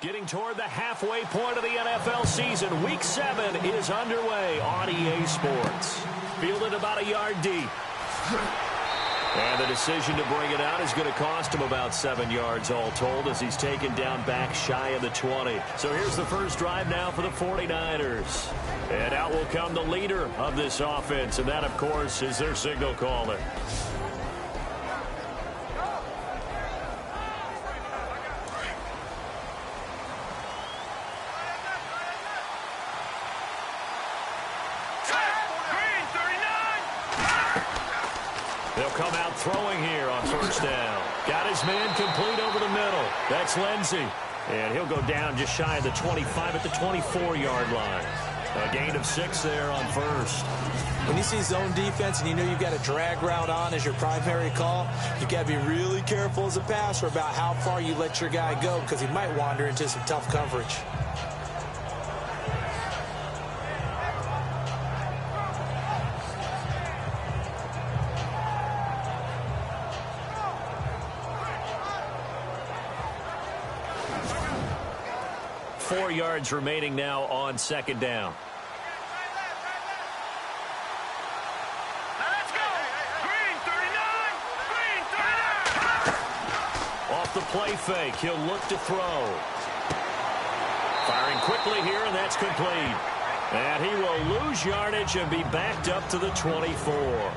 Getting toward the halfway point of the NFL season. Week 7 is underway on EA Sports. Fielded about a yard deep. And the decision to bring it out is going to cost him about 7 yards all told as he's taken down back shy of the 20. So here's the first drive now for the 49ers. And out will come the leader of this offense, and that, of course, is their signal caller. They'll come out throwing here on first down. Got his man complete over the middle. That's Lindsey. And he'll go down just shy of the 25 at the 24-yard line. A gain of 6 there on first. When you see zone defense and you know you've got a drag route on as your primary call, you've got to be really careful as a passer about how far you let your guy go because he might wander into some tough coverage. Four yards remaining now on second down. Let's go! Green 39! Green 39! Off the play fake, he'll look to throw. Firing quickly here, and that's complete. And he will lose yardage and be backed up to the 24.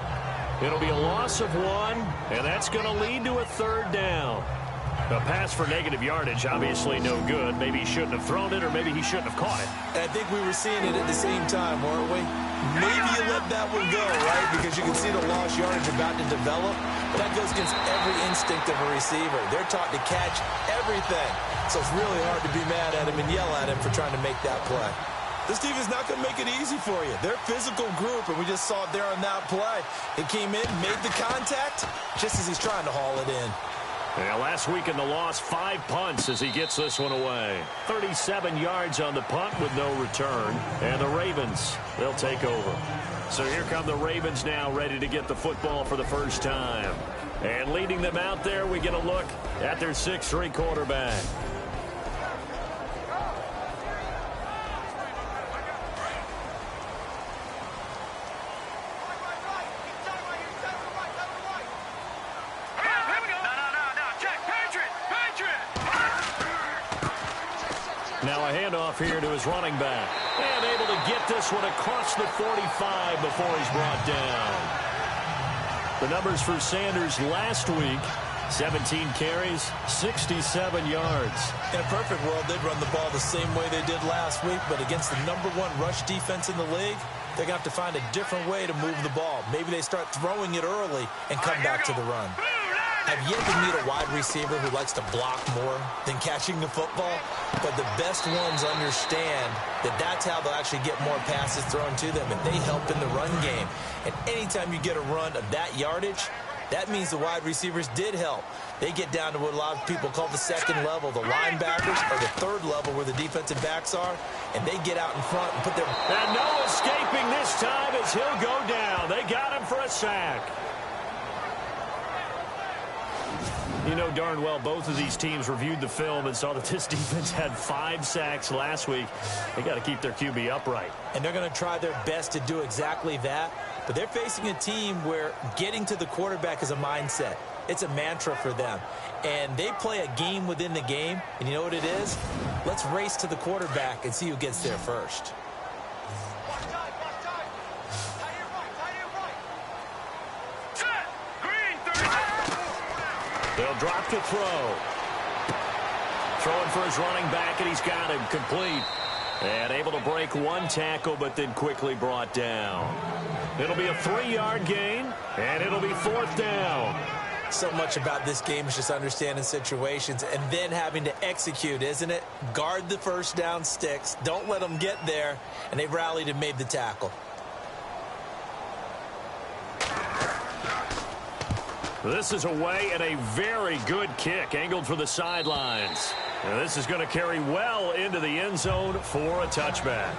It'll be a loss of 1, and that's going to lead to a third down. A pass for negative yardage, obviously no good. Maybe he shouldn't have thrown it, or maybe he shouldn't have caught it. I think we were seeing it at the same time, weren't we? Maybe you let that one go, right? Because you can see the lost yardage about to develop. But that goes against every instinct of a receiver. They're taught to catch everything. So it's really hard to be mad at him and yell at him for trying to make that play. This team is not going to make it easy for you. They're a physical group, and we just saw it there on that play. It came in, made the contact, just as he's trying to haul it in. Yeah, last week in the loss, 5 punts as he gets this one away. 37 yards on the punt with no return. And the Ravens, they'll take over. So here come the Ravens now, ready to get the football for the first time. And leading them out there, we get a look at their 6'3" quarterback. Now a handoff here to his running back. And able to get this one across the 45 before he's brought down. The numbers for Sanders last week, 17 carries, 67 yards. In a perfect world, they'd run the ball the same way they did last week, but against the #1 rush defense in the league, they're going to have to find a different way to move the ball. Maybe they start throwing it early and come back to the run. I've yet to meet a wide receiver who likes to block more than catching the football, but the best ones understand that that's how they'll actually get more passes thrown to them, and they help in the run game. And anytime you get a run of that yardage, that means the wide receivers did help. They get down to what a lot of people call the second level, the linebackers, or the third level where the defensive backs are, and they get out in front and put their... And no escaping this time as he'll go down. They got him for a sack. You know darn well both of these teams reviewed the film and saw that this defense had 5 sacks last week. They got to keep their QB upright. And they're going to try their best to do exactly that. But they're facing a team where getting to the quarterback is a mindset. It's a mantra for them. And they play a game within the game. And you know what it is? Let's race to the quarterback and see who gets there first. They'll drop to throw. Throwing for his running back, and he's got him complete. And able to break 1 tackle, but then quickly brought down. It'll be a 3-yard gain, and it'll be 4th down. So much about this game is just understanding situations and then having to execute, isn't it? Guard the first down sticks. Don't let them get there. And they rallied and made the tackle. This is away and a very good kick angled for the sidelines. And this is going to carry well into the end zone for a touchback.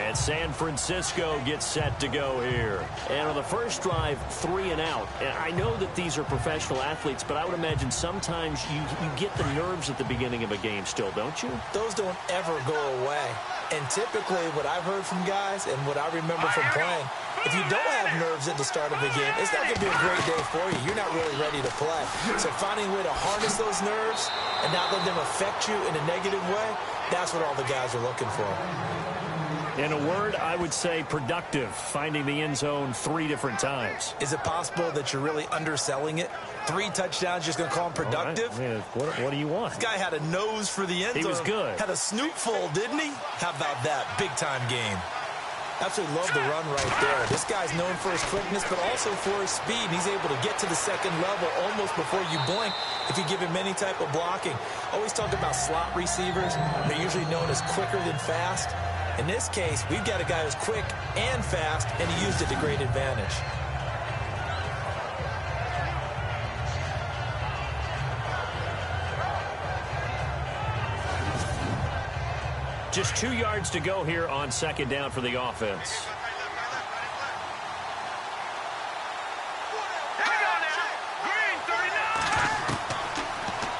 And San Francisco gets set to go here. And on the first drive, 3 and out. And I know that these are professional athletes, but I would imagine sometimes you get the nerves at the beginning of a game still, don't you? Those don't ever go away. And typically what I've heard from guys and what I remember from playing, if you don't have nerves at the start of a game, it's not going to be a great day for you. You're not really ready to play. So finding a way to harness those nerves and not let them affect you in a negative way, that's what all the guys are looking for. In a word, I would say productive, finding the end zone 3 different times. Is it possible that you're really underselling it? 3 touchdowns, just going to call him productive? Right. What do you want? This guy had a nose for the end zone. He was good. Had a snootful, didn't he? How about that? Big-time game. Absolutely love the run right there. This guy's known for his quickness, but also for his speed. He's able to get to the second level almost before you blink if you give him any type of blocking. Always talk about slot receivers. They're usually known as quicker than fast. In this case, we've got a guy who's quick and fast, and he used it to great advantage. Just 2 yards to go here on second down for the offense.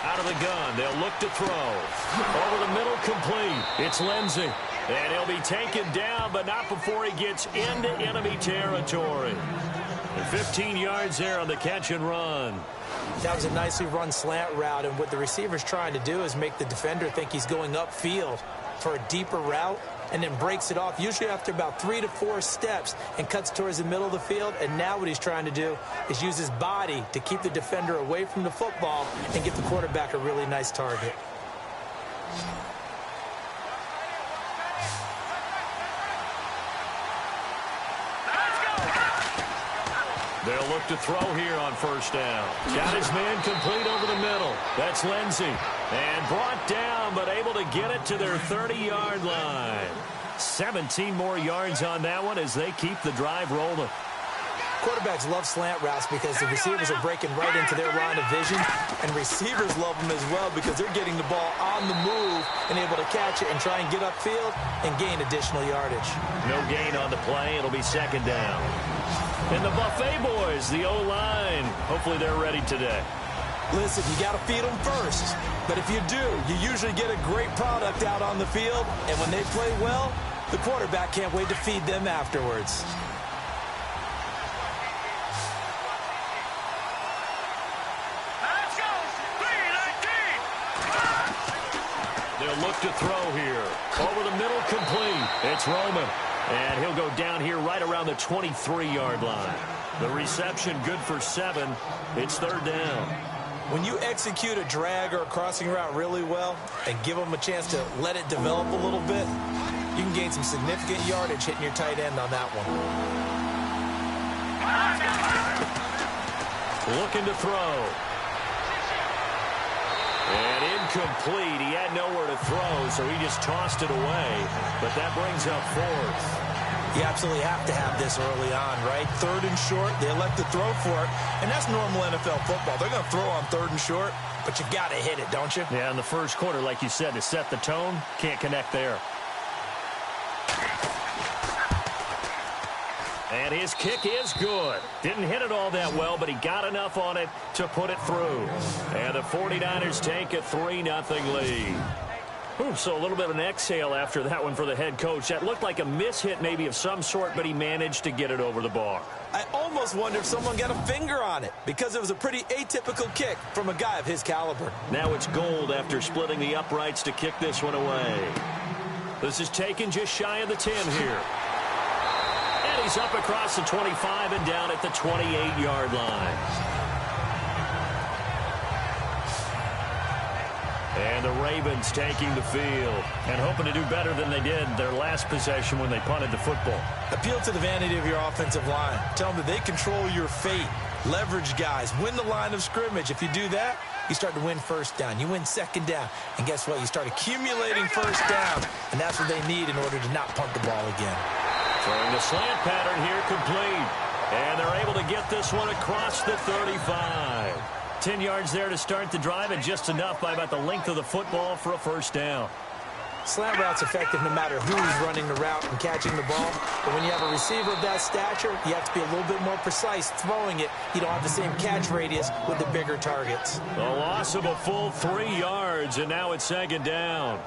Out of the gun, they'll look to throw. Over the middle, complete. It's Lindsey. And he'll be taken down, but not before he gets into enemy territory. And 15 yards there on the catch and run. That was a nicely run slant route, and what the receiver's trying to do is make the defender think he's going upfield for a deeper route, and then breaks it off, usually after about 3 to 4 steps, and cuts towards the middle of the field. And now what he's trying to do is use his body to keep the defender away from the football and get the quarterback a really nice target. They'll look to throw here on first down. Got his man complete over the middle. That's Lindsey. And brought down, but able to get it to their 30-yard line. 17 more yards on that one as they keep the drive rolling. Quarterbacks love slant routes because the receivers are breaking right into their line of vision, and receivers love them as well because they're getting the ball on the move and able to catch it and try and get upfield and gain additional yardage. No gain on the play. It'll be second down. And the Buffet boys, the O-line, hopefully they're ready today. Listen, you got to feed them first. But if you do, you usually get a great product out on the field. And when they play well, the quarterback can't wait to feed them afterwards. Let's go. 3-19. They'll look to throw here. Over the middle, complete. It's Roman. And he'll go down here right around the 23-yard line. The reception good for 7. It's third down. When you execute a drag or a crossing route really well and give them a chance to let it develop a little bit, you can gain some significant yardage hitting your tight end on that one. Looking to throw. And incomplete. He had nowhere to throw, so he just tossed it away. But that brings up fourth. You absolutely have to have this early on, right? Third and short, they elect to throw for it. And that's normal NFL football. They're going to throw on third and short, but you got to hit it, don't you? Yeah, in the first quarter, like you said, to set the tone, can't connect there. And his kick is good. Didn't hit it all that well, but he got enough on it to put it through. And the 49ers take a 3-0 lead. Ooh, so a little bit of an exhale after that one for the head coach. That looked like a mishit maybe of some sort, but he managed to get it over the bar. I almost wonder if someone got a finger on it because it was a pretty atypical kick from a guy of his caliber. Now it's Gold after splitting the uprights to kick this one away. This is taken just shy of the 10 here. And he's up across the 25 and down at the 28-yard line. And the Ravens taking the field and hoping to do better than they did their last possession when they punted the football. Appeal to the vanity of your offensive line. Tell them that they control your fate. Leverage guys. Win the line of scrimmage. If you do that, you start to win first down. You win second down. And guess what? You start accumulating first down. And that's what they need in order to not punt the ball again. Throwing the slant pattern here complete. And they're able to get this one across the 35. 10 yards there to start the drive, and just enough by about the length of the football for a first down. Slant route's effective no matter who's running the route and catching the ball. But when you have a receiver of that stature, you have to be a little bit more precise throwing it. You don't have the same catch radius with the bigger targets. A loss of a full 3 yards, and now it's second down.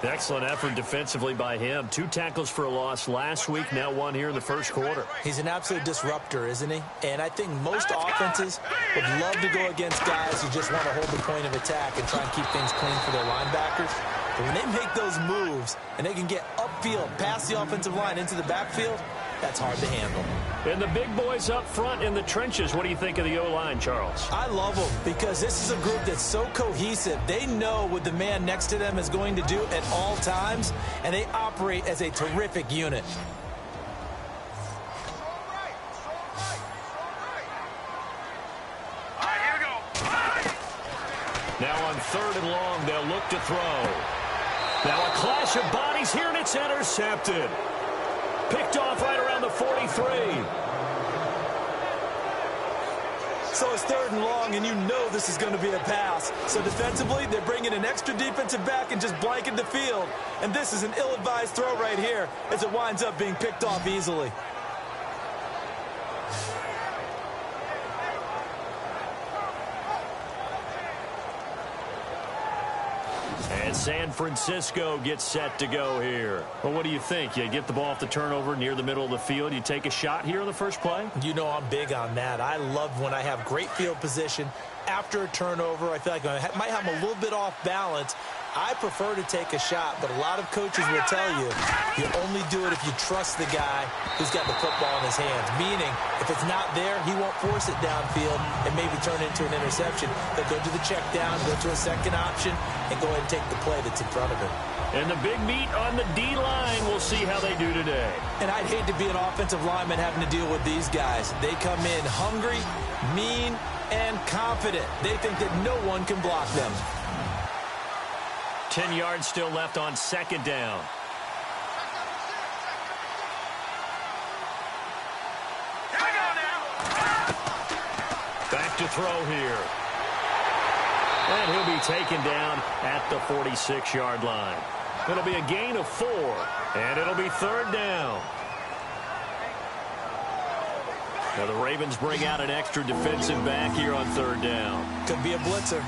Excellent effort defensively by him. 2 tackles for a loss last week, now 1 here in the first quarter. He's an absolute disruptor, isn't he? And I think most offenses would love to go against guys who just want to hold the point of attack and try and keep things clean for their linebackers. But when they make those moves and they can get upfield, past the offensive line into the backfield, that's hard to handle. And the big boys up front in the trenches, what do you think of the O-line, Charles? I love them because this is a group that's so cohesive. They know what the man next to them is going to do at all times, and they operate as a terrific unit. All right, here we go. Now on 3rd and long, they'll look to throw. Now a clash of bodies here, and it's intercepted. Picked off right around the 43. So it's 3rd and long, and you know this is going to be a pass. So defensively, they're bringing an extra defensive back and just blanking the field. And this is an ill-advised throw right here as it winds up being picked off easily. And San Francisco gets set to go here. Well, what do you think? You get the ball off the turnover near the middle of the field. You take a shot here on the first play? You know I'm big on that. I love when I have great field position. After a turnover, I feel like I might have a little bit off balance. I prefer to take a shot, but a lot of coaches will tell you, you only do it if you trust the guy who's got the football in his hands. Meaning, if it's not there, he won't force it downfield and maybe turn into an interception. He'll go to the check down, go to a second option, and go ahead and take the play that's in front of him. And the big meat on the D-line, we'll see how they do today. And I'd hate to be an offensive lineman having to deal with these guys. They come in hungry, mean, and confident. They think that no one can block them. 10 yards still left on 2nd down. Here we go now. Back to throw here. And he'll be taken down at the 46-yard line. It'll be a gain of 4, and it'll be 3rd down. Now the Ravens bring out an extra defensive back here on 3rd down. Could be a blitzer.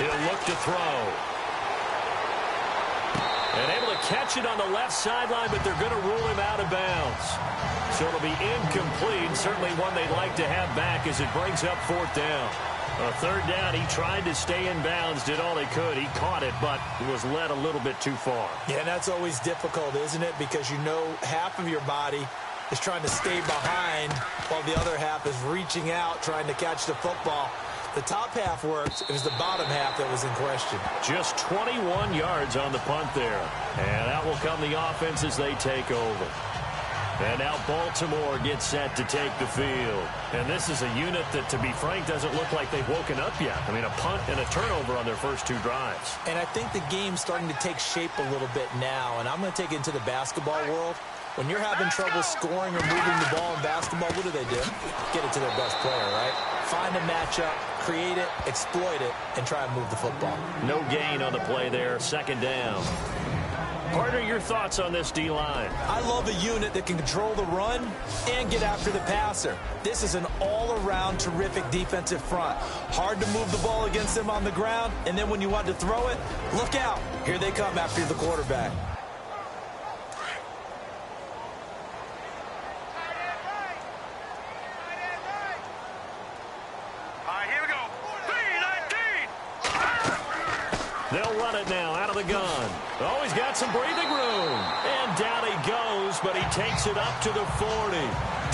He'll look to throw. And able to catch it on the left sideline, but they're going to rule him out of bounds. So it'll be incomplete. Certainly one they'd like to have back as it brings up 4th down. 3rd down, he tried to stay in bounds, did all he could. He caught it, but was led a little bit too far. Yeah, that's always difficult, isn't it? Because you know half of your body is trying to stay behind while the other half is reaching out, trying to catch the football. The top half worked. It was the bottom half that was in question. Just 21 yards on the punt there. And out will come the offense as they take over. And now Baltimore gets set to take the field. And this is a unit that, to be frank, doesn't look like they've woken up yet. I mean, a punt and a turnover on their first 2 drives. And I think the game's starting to take shape a little bit now. And I'm going to take it into the basketball world. When you're having trouble scoring or moving the ball in basketball, what do? Get it to their best player, right? Find a matchup, create it, exploit it, and try and move the football. No gain on the play there. 2nd down. Partner, your thoughts on this D-line? I love a unit that can control the run and get after the passer. This is an all-around terrific defensive front. Hard to move the ball against them on the ground, and then when you want to throw it, look out. Here they come after the quarterback. They'll run it now out of the gun. Oh, he's got some breathing room. And down he goes, but he takes it up to the 40.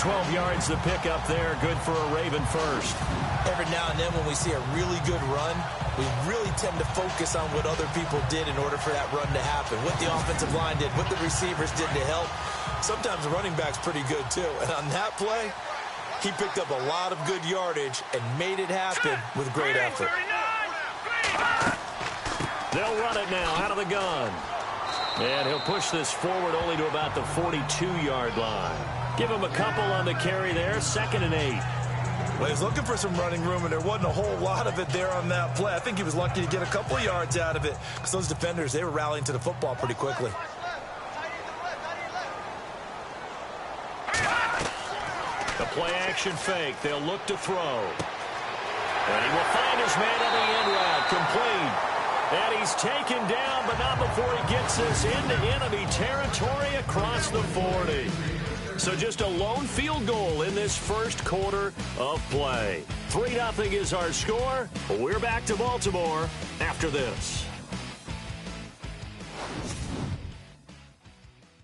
12 yards to pick up there. Good for a Raven first. Every now and then when we see a really good run, we really tend to focus on what other people did in order for that run to happen. What the offensive line did, what the receivers did to help. Sometimes the running back's pretty good too. And on that play, he picked up a lot of good yardage and made it happen with great effort. They'll run it now out of the gun. And he'll push this forward only to about the 42-yard line. Give him a couple on the carry there. 2nd and 8. Well, he was looking for some running room, and there wasn't a whole lot of it there on that play. I think he was lucky to get a couple of yards out of it because those defenders, they were rallying to the football pretty quickly. The play-action fake. They'll look to throw. And he will find his man on the end route. Complete. And he's taken down, but not before he gets us into enemy territory across the 40. So just a lone field goal in this first quarter of play. 3-0 is our score. We're back to Baltimore after this.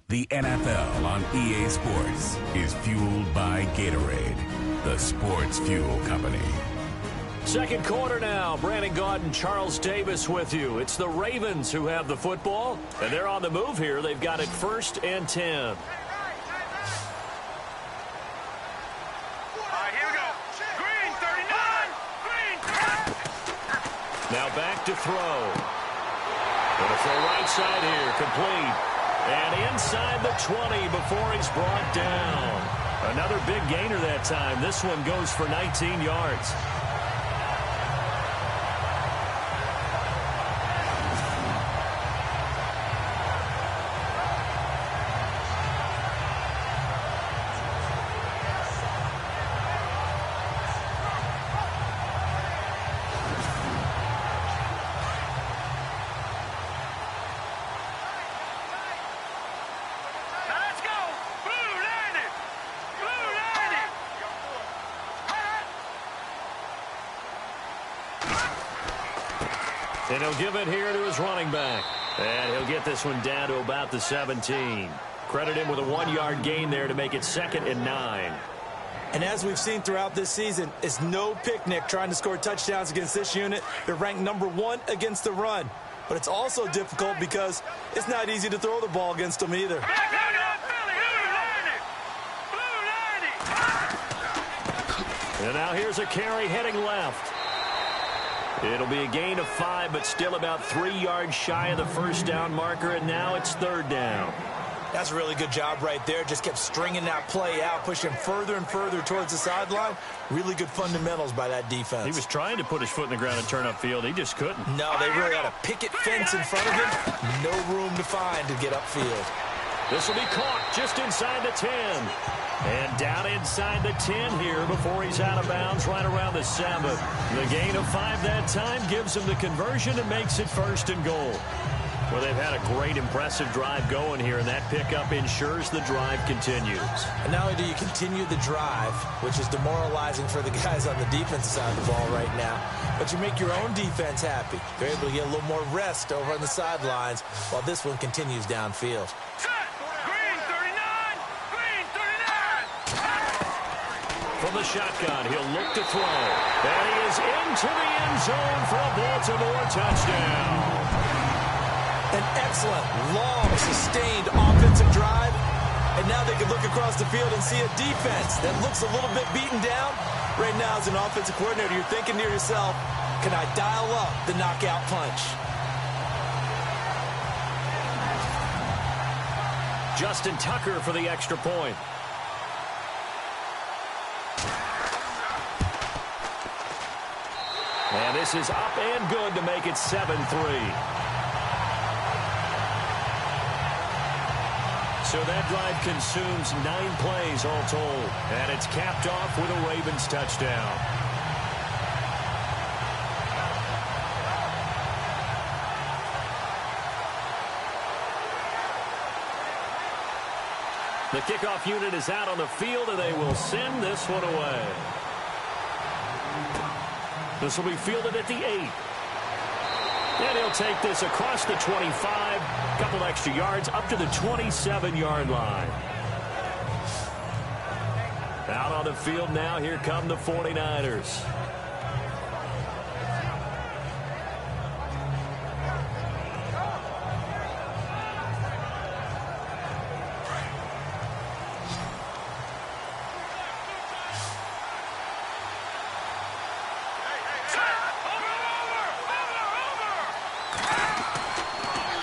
The NFL on EA Sports is fueled by Gatorade, the sports fuel company. Second quarter now. Brandon Gaudin, Charles Davis with you. It's the Ravens who have the football, and they're on the move here. They've got it 1st and 10. Now back to throw. Going to throw right side here. Complete. And inside the 20 before he's brought down. Another big gainer that time. This one goes for 19 yards. And he'll give it here to his running back. And he'll get this one down to about the 17. Credit him with a 1-yard gain there to make it 2nd and 9. And as we've seen throughout this season, it's no picnic trying to score touchdowns against this unit. They're ranked number 1 against the run. But it's also difficult because it's not easy to throw the ball against them either. And now here's a carry heading left. It'll be a gain of 5, but still about 3 yards shy of the first down marker, and now it's 3rd down. That's a really good job right there. Just kept stringing that play out, pushing further and further towards the sideline. Really good fundamentals by that defense. He was trying to put his foot in the ground and turn upfield. He just couldn't. No, they really had a picket fence in front of him. No room to find to get upfield. This will be caught just inside the 10. And down inside the 10 here before he's out of bounds right around the 7. The gain of 5 that time gives him the conversion and makes it 1st and goal. Well, they've had a great, impressive drive going here, and that pickup ensures the drive continues. And not only do you continue the drive, which is demoralizing for the guys on the defensive side of the ball right now, but you make your own defense happy. They're able to get a little more rest over on the sidelines while this one continues downfield. From the shotgun, he'll look to throw. And he is into the end zone for a Baltimore touchdown. An excellent, long, sustained offensive drive. And now they can look across the field and see a defense that looks a little bit beaten down. Right now, as an offensive coordinator, you're thinking to yourself, can I dial up the knockout punch? Justin Tucker for the extra point. And this is up and good to make it 7-3. So that drive consumes 9 plays all told. And it's capped off with a Ravens touchdown. The kickoff unit is out on the field, and they will send this one away. This will be fielded at the 8. And he'll take this across the 25, a couple extra yards, up to the 27-yard line. Out on the field now, here come the 49ers.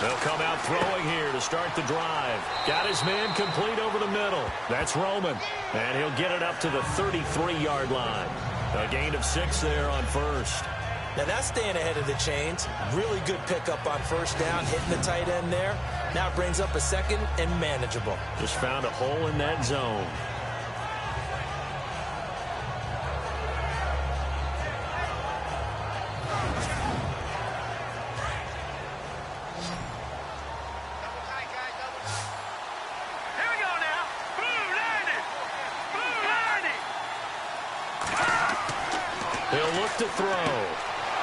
They'll come out throwing here to start the drive. Got his man complete over the middle. That's Roman. And he'll get it up to the 33-yard line. A gain of 6 there on first. Now that's staying ahead of the chains. Really good pickup on first down, hitting the tight end there. Now it brings up a second and manageable. Just found a hole in that zone. He'll look to throw.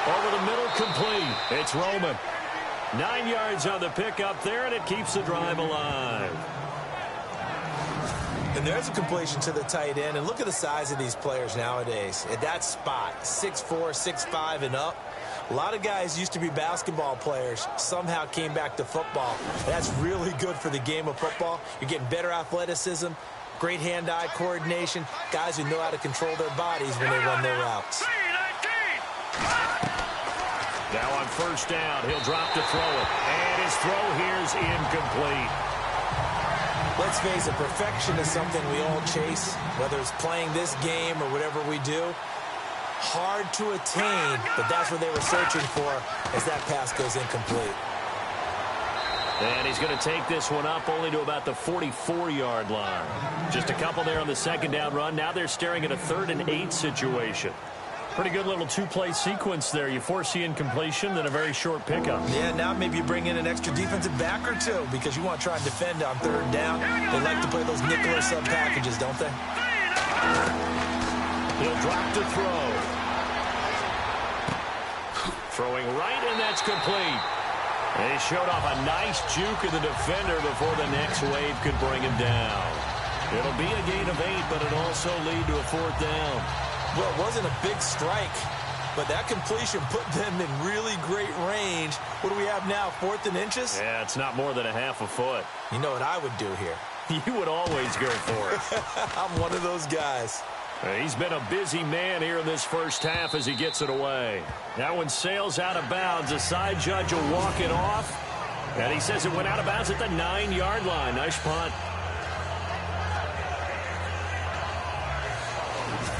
Over the middle, complete. It's Roman. 9 yards on the pickup there, and it keeps the drive alive. And there's a completion to the tight end. And look at the size of these players nowadays. At that spot, 6'4", 6'5", and up. A lot of guys used to be basketball players, somehow came back to football. That's really good for the game of football. You're getting better athleticism, great hand-eye coordination, guys who know how to control their bodies when they run their routes. Now on first down, he'll drop to throw it. And his throw here's incomplete. Let's face it, perfection is something we all chase, whether it's playing this game or whatever we do. Hard to attain, but that's what they were searching for as that pass goes incomplete. And he's going to take this one up only to about the 44-yard line. Just a couple there on the second down run. Now they're staring at a 3rd and 8 situation. Pretty good little two-play sequence there. You force the incompletion, then a very short pickup. Yeah, now maybe you bring in an extra defensive back or two because you want to try and defend on 3rd down. They like to play those nickel or sub packages, don't they? He'll drop to throw. Throwing right, and that's complete. And he showed off a nice juke of the defender before the next wave could bring him down. It'll be a gain of 8, but it'll also lead to a 4th down. Well, it wasn't a big strike, but that completion put them in really great range. What do we have now, 4th and inches? Yeah, it's not more than a half a foot. You know what I would do here? You would always go for it. I'm one of those guys. He's been a busy man here in this first half as he gets it away. That one sails out of bounds. The side judge will walk it off. And he says it went out of bounds at the 9-yard line. Nice punt.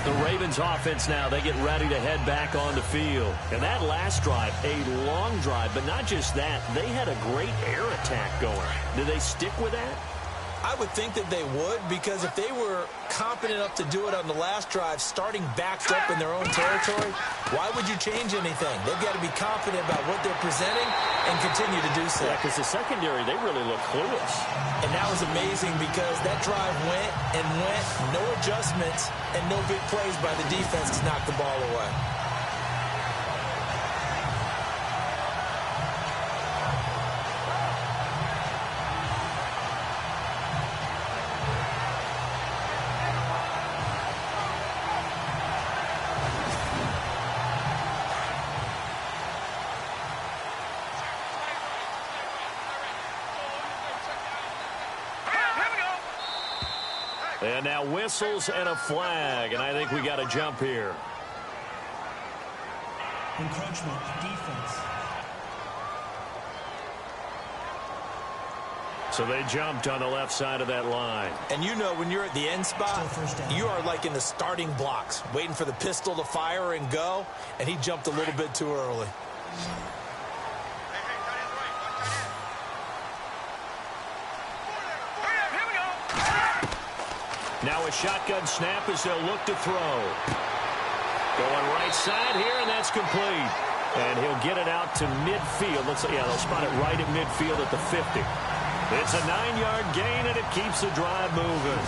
The Ravens offense now, they get ready to head back on the field. And that last drive, a long drive, but not just that. They had a great air attack going. Do they stick with that? I would think that they would, because if they were competent enough to do it on the last drive, starting backed up in their own territory, why would you change anything? They've got to be confident about what they're presenting and continue to do so. Yeah, because the secondary, they really look clueless. And that was amazing because that drive went and went, no adjustments, and no big plays by the defense to knock the ball away. And now whistles and a flag, and I think we got a jump here. Encroachment, defense. So they jumped on the left side of that line. And you know when you're at the end spot, you are like in the starting blocks, waiting for the pistol to fire and go, and he jumped a little bit too early. Now a shotgun snap as they'll look to throw. Going right side here, and that's complete. And he'll get it out to midfield. Looks like, yeah, they'll spot it right at midfield at the 50. It's a 9-yard gain, and it keeps the drive moving.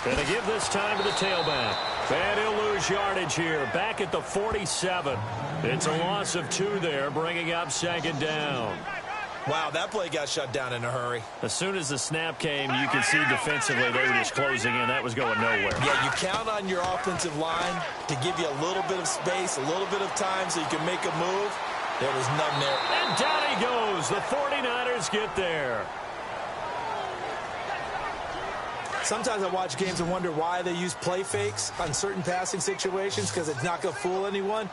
Going to give this time to the tailback. And he'll lose yardage here, back at the 47. It's a loss of 2 there, bringing up second down. Wow, that play got shut down in a hurry. As soon as the snap came, you could see defensively they were just closing in. That was going nowhere. Yeah, you count on your offensive line to give you a little bit of space, a little bit of time so you can make a move. There was none there. And down he goes. The 49ers get there. Sometimes I watch games and wonder why they use play fakes on certain passing situations because it's not going to fool anyone.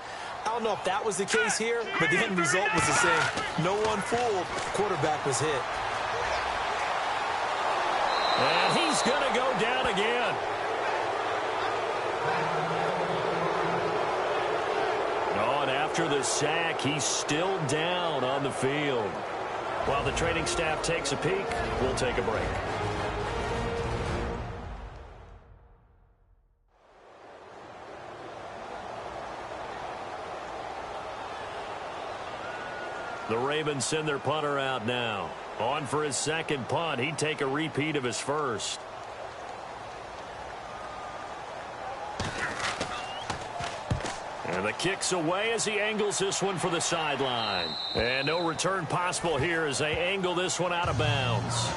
I don't know if that was the case here, but the end result was the same. No one fooled. Quarterback was hit. And he's going to go down again. Oh, and after the sack, he's still down on the field. While the training staff takes a peek, we'll take a break. The Ravens send their punter out now. On for his second punt. He'd take a repeat of his first. And the kick's away as he angles this one for the sideline. And no return possible here as they angle this one out of bounds.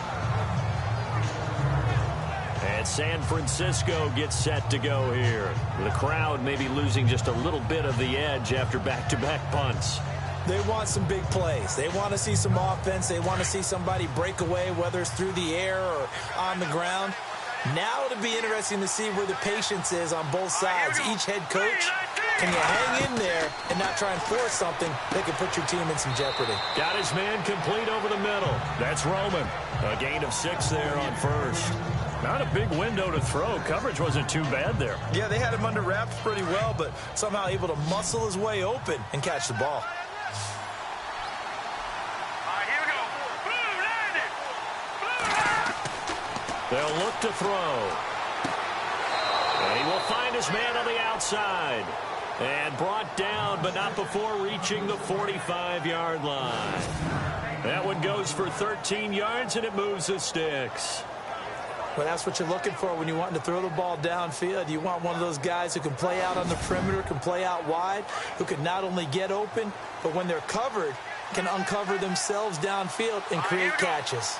And San Francisco gets set to go here. The crowd may be losing just a little bit of the edge after back-to-back punts. They want some big plays. They want to see some offense. They want to see somebody break away, whether it's through the air or on the ground. Now it'll be interesting to see where the patience is on both sides. Each head coach, can you hang in there and not try and force something that could put your team in some jeopardy? Got his man complete over the middle. That's Roman. A gain of 6 there on first. Not a big window to throw. Coverage wasn't too bad there. Yeah, they had him under wraps pretty well, but somehow able to muscle his way open and catch the ball. They'll look to throw. And he will find his man on the outside. And brought down, but not before reaching the 45-yard line. That one goes for 13 yards, and it moves the sticks. Well, that's what you're looking for when you want to throw the ball downfield. You want one of those guys who can play out on the perimeter, can play out wide, who can not only get open, but when they're covered, can uncover themselves downfield and create catches.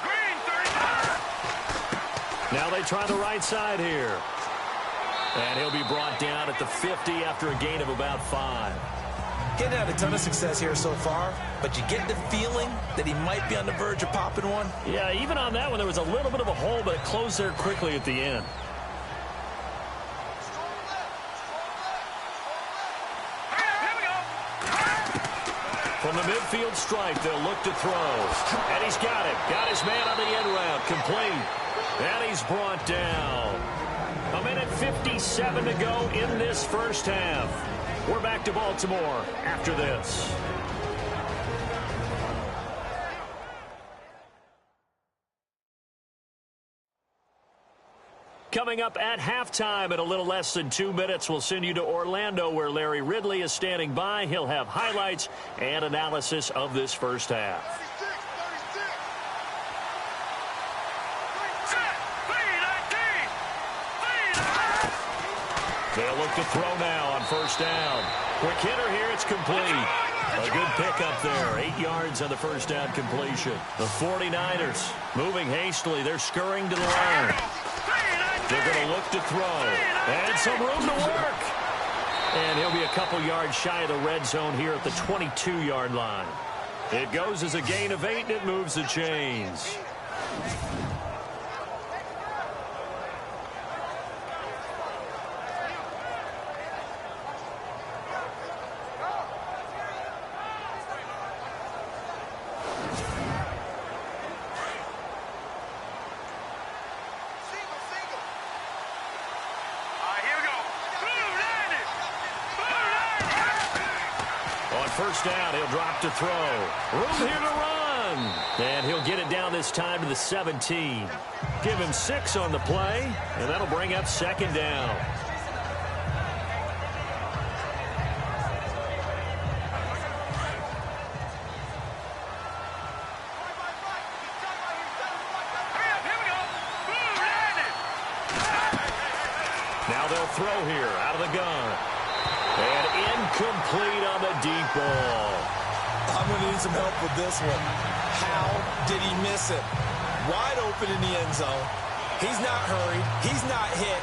Now they try the right side here. And he'll be brought down at the 50 after a gain of about 5. Getting had a ton of success here so far, but you get the feeling that he might be on the verge of popping one. Yeah, even on that one, there was a little bit of a hole, but it closed there quickly at the end. From the midfield stripe, they'll look to throw. And he's got it. Got his man on the end route. Complete. And he's brought down. A minute 57 to go in this first half. We're back to Baltimore after this. Coming up at halftime in a little less than 2 minutes, we'll send you to Orlando where Larry Ridley is standing by. He'll have highlights and analysis of this first half. They'll look to throw now on first down. Quick hitter here, it's complete. A good pickup there, 8 yards on the first down completion. The 49ers moving hastily. They're scurrying to the line. They're going to look to throw. And some room to work. And he'll be a couple yards shy of the red zone here at the 22-yard line. It goes as a gain of 8, and it moves the chains. First down, he'll drop to throw. Room here to run. And he'll get it down this time to the 17. Give him 6 on the play, and that'll bring up second down. Now they'll throw here out of the gun. And incomplete on the deep ball. I'm going to need some help with this one. How did he miss it? Wide open in the end zone. He's not hurried. He's not hit.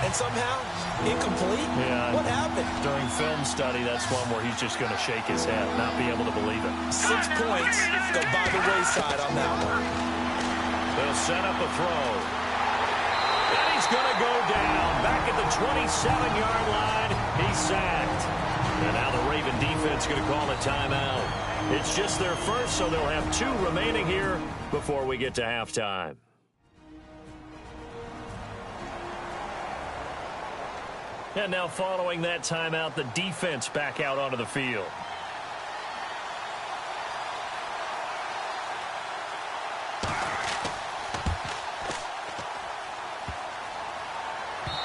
And somehow, incomplete? Yeah. What happened? During film study, that's one where he's just going to shake his head, not be able to believe it. 6 points go by the wayside on that one. They'll set up a throw. And he's going to go down. Back at the 27-yard line, he's sacked. And now the Raven defense going to call a timeout. It's just their first, so they'll have 2 remaining here before we get to halftime. And now following that timeout, the defense back out onto the field.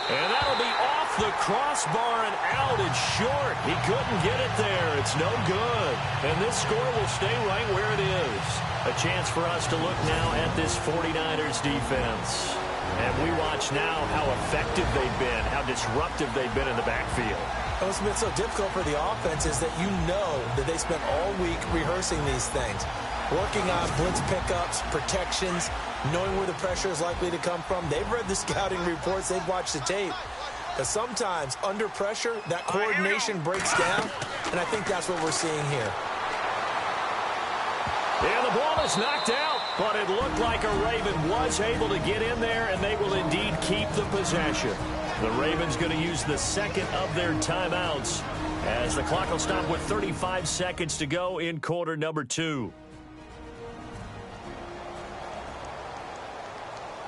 And that'll be off the crossbar and out. It's short. He couldn't get it there. It's no good. And this score will stay right where it is. A chance for us to look now at this 49ers defense. And we watch now how effective they've been, how disruptive they've been in the backfield. What's been so difficult for the offense is that you know that they spent all week rehearsing these things, working on blitz pickups, protections, knowing where the pressure is likely to come from. They've read the scouting reports. They've watched the tape. But sometimes, under pressure, that coordination breaks down, and I think that's what we're seeing here. And the ball is knocked out, but it looked like a Raven was able to get in there, and they will indeed keep the possession. The Ravens going to use the second of their timeouts as the clock will stop with 35 seconds to go in quarter number 2.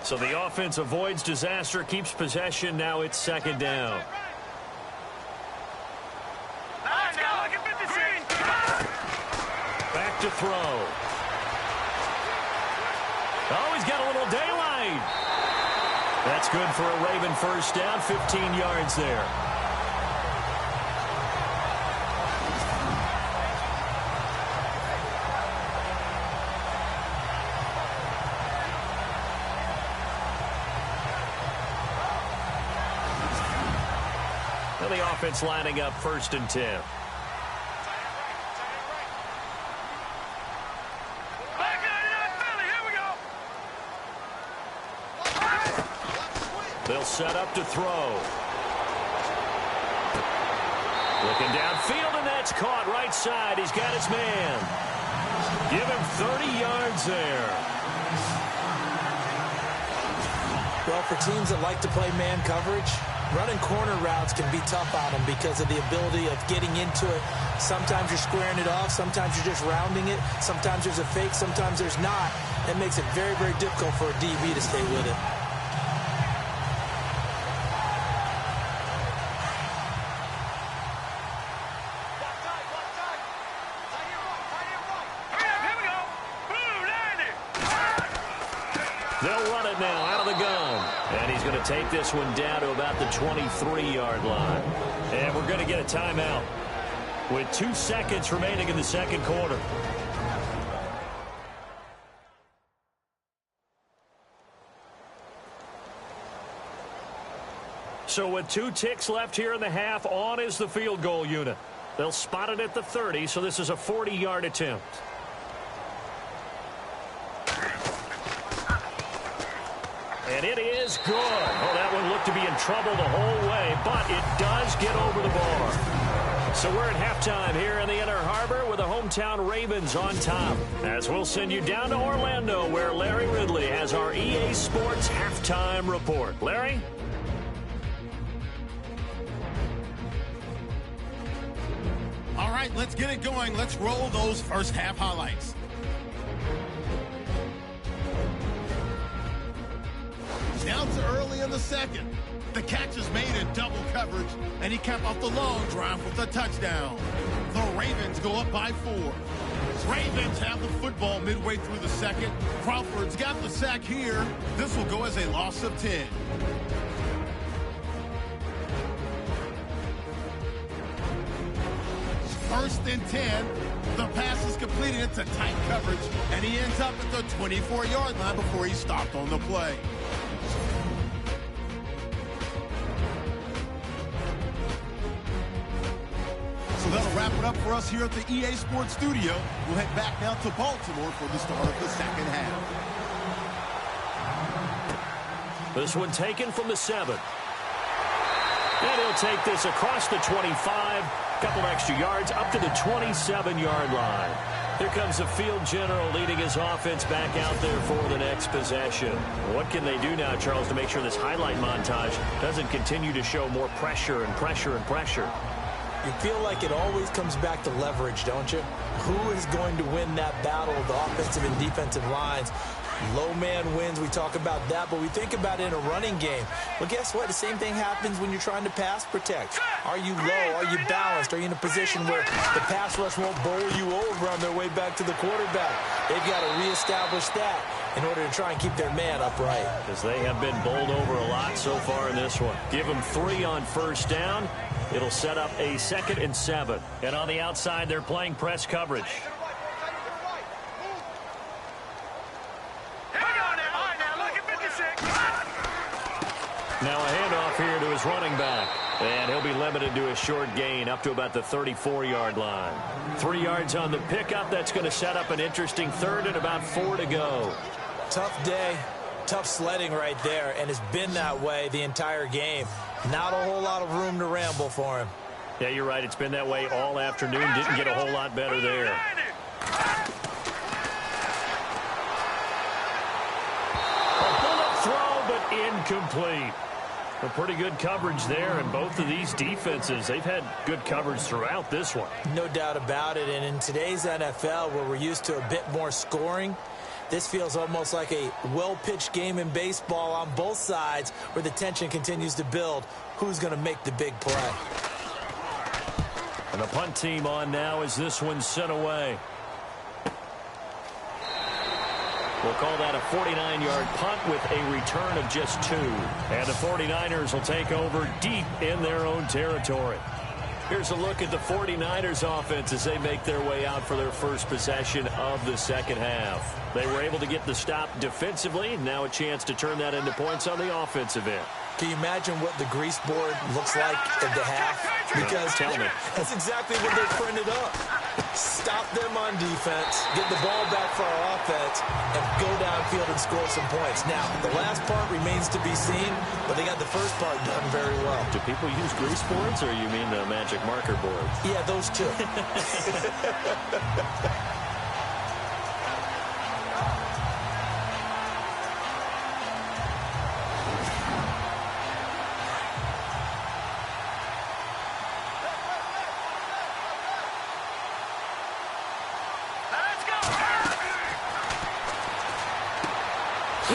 So the offense avoids disaster, keeps possession. Now it's second down. Let's go. Look at 56. Back to throw. Oh, he's got a little daylight. That's good for a Raven first down, 15 yards there. Well, the offense lining up 1st and 10. They'll set up to throw. Looking downfield, and that's caught right side. He's got his man. Give him 30 yards there. Well, for teams that like to play man coverage, running corner routes can be tough on them because of the ability of getting into it. Sometimes you're squaring it off. Sometimes you're just rounding it. Sometimes there's a fake. Sometimes there's not. That makes it very, very difficult for a DB to stay with it. They'll run it now out of the gun. And he's going to take this one down to about the 23-yard line. And we're going to get a timeout with 2 seconds remaining in the second quarter. So with 2 ticks left here in the half, on is the field goal unit. They'll spot it at the 30, so this is a 40-yard attempt. And it is good. Oh, that one looked to be in trouble the whole way, but it does get over the bar. So we're at halftime here in the Inner Harbor with the hometown Ravens on top. As we'll send you down to Orlando, where Larry Ridley has our EA Sports halftime report. Larry? All right, let's get it going. Let's roll those first half highlights. Down to early in the second. The catch is made in double coverage, and he capped off the long drive with a touchdown. The Ravens go up by 4. Ravens have the football midway through the second. Crawford's got the sack here. This will go as a loss of 10. First and 10. The pass is completed into tight coverage, and he ends up at the 24-yard line before he stopped on the play. So Well, that'll wrap it up for us here at the EA Sports Studio. We'll head back down to Baltimore for the start of the second half. This one taken from the 7. And he'll take this across the 25. Couple extra yards up to the 27-yard line. Here comes the field general leading his offense back out there for the next possession. What can they do now, Charles, to make sure this highlight montage doesn't continue to show more pressure and pressure and pressure? You feel like it always comes back to leverage, don't you? Who is going to win that battle of the offensive and defensive lines? Low man wins. We talk about that, but we think about it in a running game. Well, guess what? The same thing happens when you're trying to pass protect. Are you low? Are you balanced? Are you in a position where the pass rush won't bowl you over on their way back to the quarterback? They've got to reestablish that in order to try and keep their man upright. Because they have been bowled over a lot so far in this one. Give them 3 on first down. It'll set up a 2nd and 7. And on the outside, they're playing press coverage. Now a handoff here to his running back. And he'll be limited to a short gain up to about the 34-yard line. 3 yards on the pickup. That's going to set up an interesting 3rd and about 4 to go. Tough day. Tough sledding right there, and it's been that way the entire game. Not a whole lot of room to ramble for him. Yeah, you're right. It's been that way all afternoon. Didn't get a whole lot better there. A bullet throw, but incomplete. A pretty good coverage there, and both of these defenses, they've had good coverage throughout this one. No doubt about it, and in today's NFL, where we're used to a bit more scoring, this feels almost like a well-pitched game in baseball on both sides where the tension continues to build. Who's going to make the big play? And the punt team on now as this one's sent away. We'll call that a 49-yard punt with a return of just 2. And the 49ers will take over deep in their own territory. Here's a look at the 49ers offense as they make their way out for their first possession of the second half. They were able to get the stop defensively. Now a chance to turn that into points on the offensive end. Can you imagine what the grease board looks like at the half? Because tell me. That's exactly what they printed up. Stop them on defense, get the ball back for our offense, and go downfield and score some points. Now, the last part remains to be seen, but they got the first part done very well. Do people use grease boards, or you mean the magic marker boards? Yeah, those two.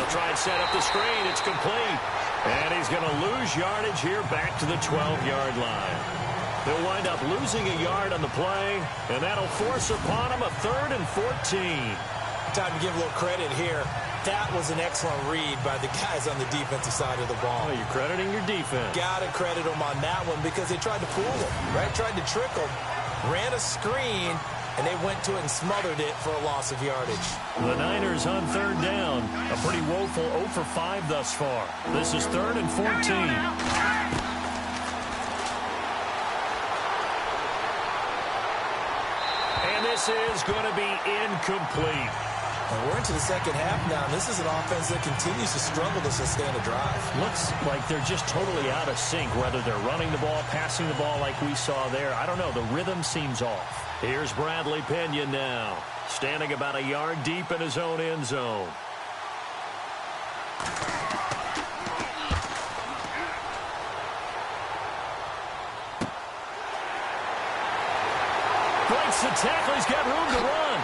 Try and set up the screen. It's complete. And he's going to lose yardage here back to the 12-yard line. They'll wind up losing a yard on the play, and that'll force upon him a 3rd and 14. Time to give a little credit here. That was an excellent read by the guys on the defensive side of the ball. Oh, you're crediting your defense. Got to credit them on that one because they tried to fool them, right? Tried to trick them, ran a screen, and they went to it and smothered it for a loss of yardage. The Niners on 3rd down. A pretty woeful 0 for 5 thus far. This is 3rd and 14. And this is going to be incomplete. And we're into the second half now. And this is an offense that continues to struggle to sustain a drive. Looks like they're just totally out of sync, whether they're running the ball, passing the ball like we saw there. I don't know. The rhythm seems off. Here's Bradley Pinion now, standing about a yard deep in his own end zone. Breaks the tackle. He's got room to run.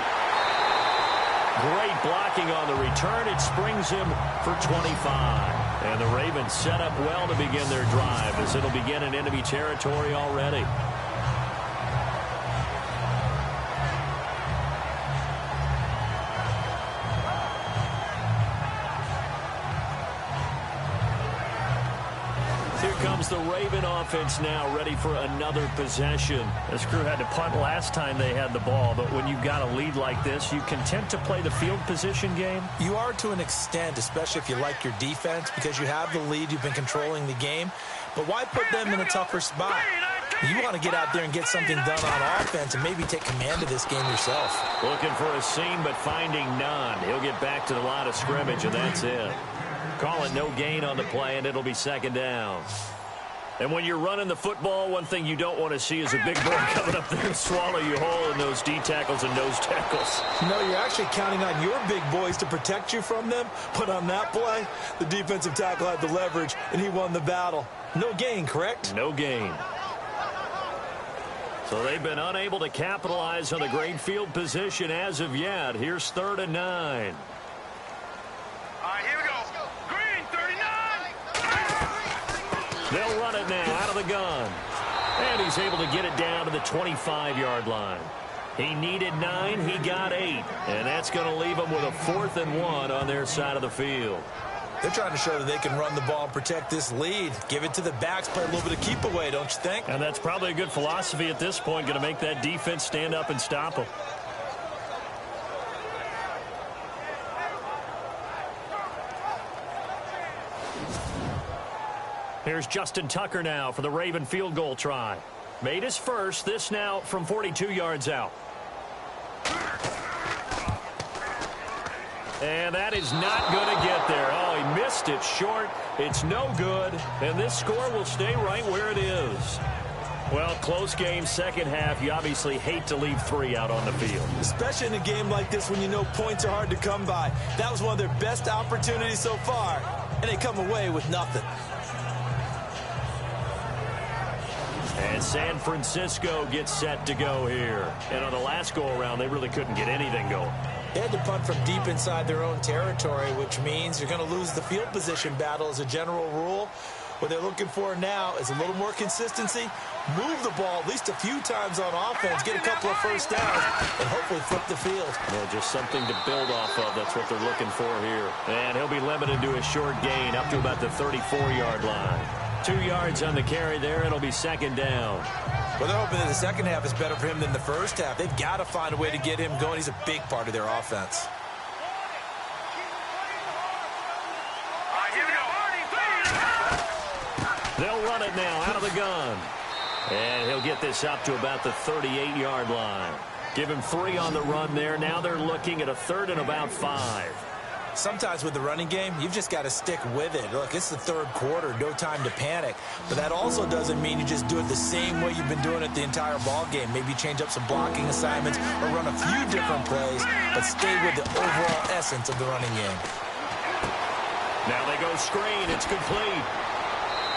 Great blocking on the return. It springs him for 25. And the Ravens set up well to begin their drive as it'll begin in enemy territory already. Comes the Raven offense now ready for another possession. This crew had to punt last time they had the ball, but when you've got a lead like this, you content to play the field position game? You are to an extent, especially if you like your defense, because you have the lead, you've been controlling the game. But why put them in a tougher spot? You want to get out there and get something done on offense and maybe take command of this game yourself. Looking for a seam, but finding none. He'll get back to the line of scrimmage, and that's it. Call it no gain on the play, and it'll be second down. And when you're running the football, one thing you don't want to see is a big boy coming up there and swallow you whole in those D tackles and nose tackles. No, you're actually counting on your big boys to protect you from them. But on that play, the defensive tackle had the leverage, and he won the battle. No gain, correct? No gain. So they've been unable to capitalize on the great field position as of yet. Here's 3rd and 9. All right, here we go. Green, 39. They'll run it now out of the gun. And he's able to get it down to the 25-yard line. He needed 9. He got 8. And that's going to leave them with a 4th and 1 on their side of the field. They're trying to show that they can run the ball and protect this lead. Give it to the backs, play a little bit of keep away, don't you think? And that's probably a good philosophy at this point, going to make that defense stand up and stop them. Here's Justin Tucker now for the Raven field goal try. Made his first, this now from 42 yards out. And that is not going to get there. Oh, he missed it short. It's no good. And this score will stay right where it is. Well, close game, second half. You obviously hate to leave 3 out on the field. Especially in a game like this when you know points are hard to come by. That was one of their best opportunities so far. And they come away with nothing. And San Francisco gets set to go here. And on the last go-around, they really couldn't get anything going. They had to punt from deep inside their own territory, which means you're going to lose the field position battle as a general rule. What they're looking for now is a little more consistency, move the ball at least a few times on offense, get a couple of first downs, and hopefully flip the field. Well, just something to build off of. That's what they're looking for here. And he'll be limited to a short gain up to about the 34-yard line. 2 yards on the carry there. It'll be second down. Well, they're hoping that the second half is better for him than the first half. They've got to find a way to get him going. He's a big part of their offense. All right, here we go. They'll run it now out of the gun. And he'll get this up to about the 38-yard line. Give him 3 on the run there. Now they're looking at a 3rd and about 5. Sometimes with the running game, you've just got to stick with it. Look, it's the 3rd quarter, no time to panic. But that also doesn't mean you just do it the same way you've been doing it the entire ball game. Maybe change up some blocking assignments or run a few different plays, but stay with the overall essence of the running game. Now they go screen. It's complete.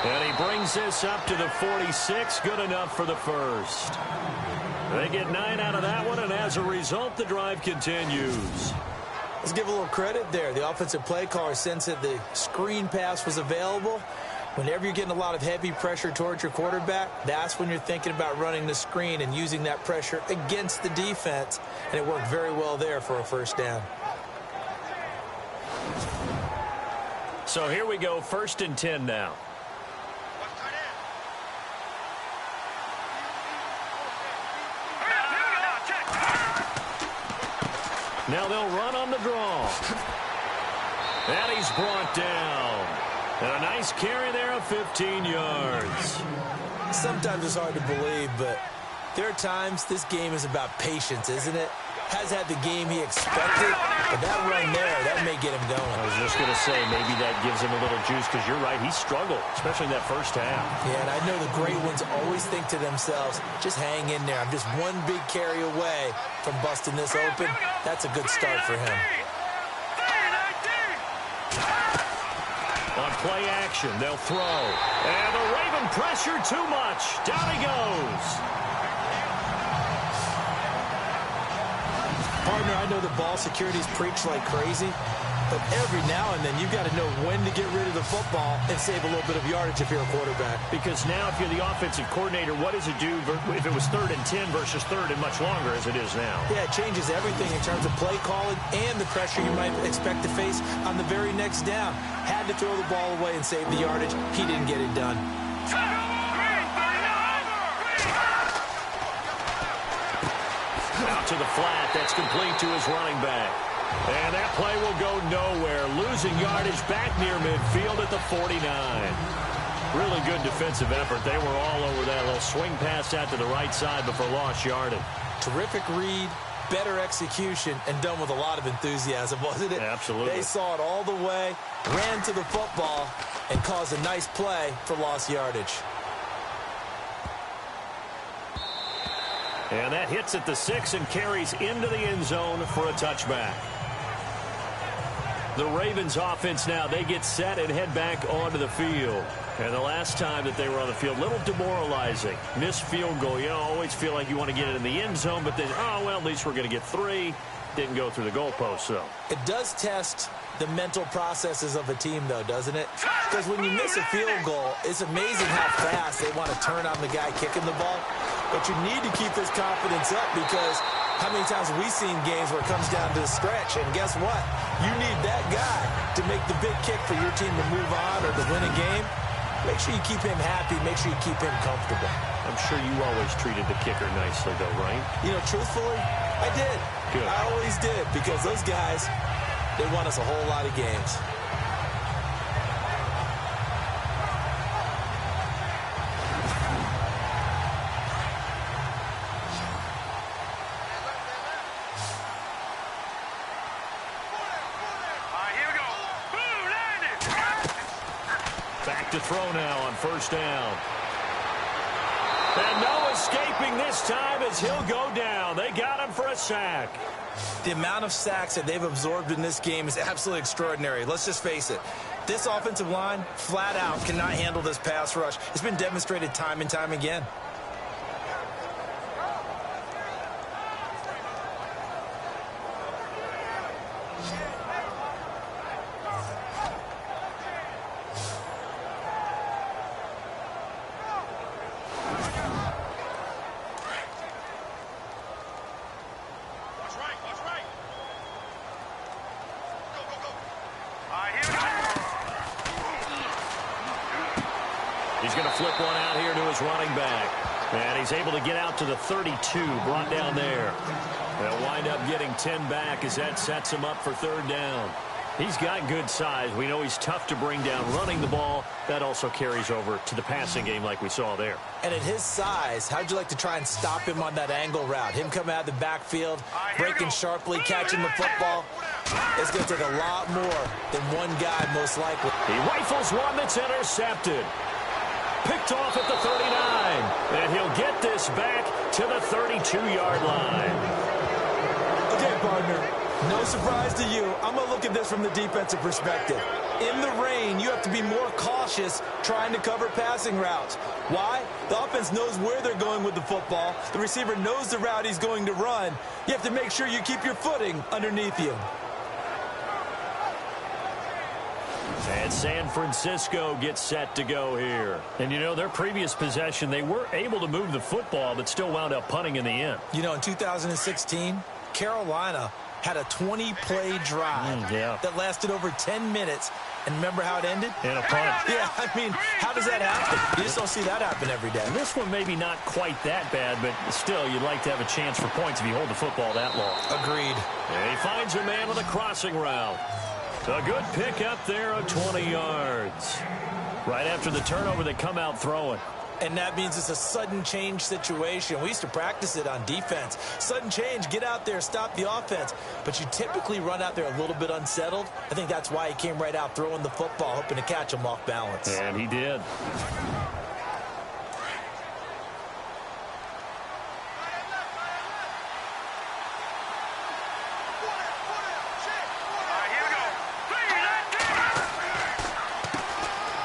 And he brings this up to the 46. Good enough for the first. They get 9 out of that one, and as a result, the drive continues. Let's give a little credit there. The offensive play caller sensed that the screen pass was available. Whenever you're getting a lot of heavy pressure towards your quarterback, that's when you're thinking about running the screen and using that pressure against the defense. And it worked very well there for a first down. So here we go, 1st and 10 now. Now they'll run on the draw. And he's brought down. And a nice carry there of 15 yards. Sometimes it's hard to believe, but there are times this game is about patience, isn't it? Has had the game he expected, but that run there, that may get him going. I was just going to say, maybe that gives him a little juice, because you're right, he struggled, especially in that first half. Yeah, and I know the great ones always think to themselves, just hang in there. I'm just one big carry away from busting this open. That's a good start for him. On play action, they'll throw. And the Raven pressure too much. Down he goes. Partner, I know the ball security's preached like crazy, but every now and then you've got to know when to get rid of the football and save a little bit of yardage if you're a quarterback. Because now if you're the offensive coordinator, what does it do if it was 3rd and 10 versus 3rd and much longer as it is now? Yeah, it changes everything in terms of play calling and the pressure you might expect to face on the very next down. Had to throw the ball away and save the yardage. He didn't get it done. Out to the flat. That's complete to his running back. And that play will go nowhere. Losing yardage back near midfield at the 49. Really good defensive effort. They were all over that little swing pass out to the right side before lost yardage. Terrific read, better execution, and done with a lot of enthusiasm, wasn't it? Absolutely. They saw it all the way, ran to the football, and caused a nice play for lost yardage. And that hits at the 6 and carries into the end zone for a touchback. The Ravens offense now, they get set and head back onto the field. And the last time that they were on the field, a little demoralizing. Missed field goal. You always feel like you want to get it in the end zone, but then, oh, well, at least we're going to get 3. Didn't go through the goalpost, though. It does test the mental processes of a team, though, doesn't it? Because when you miss a field goal, it's amazing how fast they want to turn on the guy kicking the ball. But you need to keep this confidence up because how many times have we seen games where it comes down to the stretch? And guess what? You need that guy to make the big kick for your team to move on or to win a game. Make sure you keep him happy. Make sure you keep him comfortable. I'm sure you always treated the kicker nicely, though, right? You know, truthfully, I did. Good. I always did because those guys, they won us a whole lot of games. To throw now on first down. And no escaping this time as he'll go down. They got him for a sack. The amount of sacks that they've absorbed in this game is absolutely extraordinary. Let's just face it. This offensive line, flat out, cannot handle this pass rush. It's been demonstrated time and time again. He's going to flip one out here to his running back. And he's able to get out to the 32, brought down there. They'll wind up getting 10 back as that sets him up for third down. He's got good size. We know he's tough to bring down running the ball. That also carries over to the passing game like we saw there. And at his size, how'd you like to try and stop him on that angle route? Him coming out of the backfield, breaking sharply, catching the football. It's going to take a lot more than one guy, most likely. He rifles one that's intercepted. Picked off at the 39. And he'll get this back to the 32-yard line. Okay, partner. No surprise to you. I'm going to look at this from the defensive perspective. In the rain, you have to be more cautious trying to cover passing routes. Why? The offense knows where they're going with the football. The receiver knows the route he's going to run. You have to make sure you keep your footing underneath you. And San Francisco gets set to go here. And, you know, their previous possession, they were able to move the football, but still wound up punting in the end. You know, in 2016, Carolina had a 20-play drive that lasted over 10 minutes. And remember how it ended? In a punt. Yeah, I mean, how does that happen? You just don't see that happen every day. And this one maybe not quite that bad, but still, you'd like to have a chance for points if you hold the football that long. Agreed. And he finds a man on the crossing route. A good pick up there of 20 yards. Right after the turnover, they come out throwing. And that means it's a sudden change situation. We used to practice it on defense. Sudden change, get out there, stop the offense. But you typically run out there a little bit unsettled. I think that's why he came right out throwing the football, hoping to catch him off balance. And he did.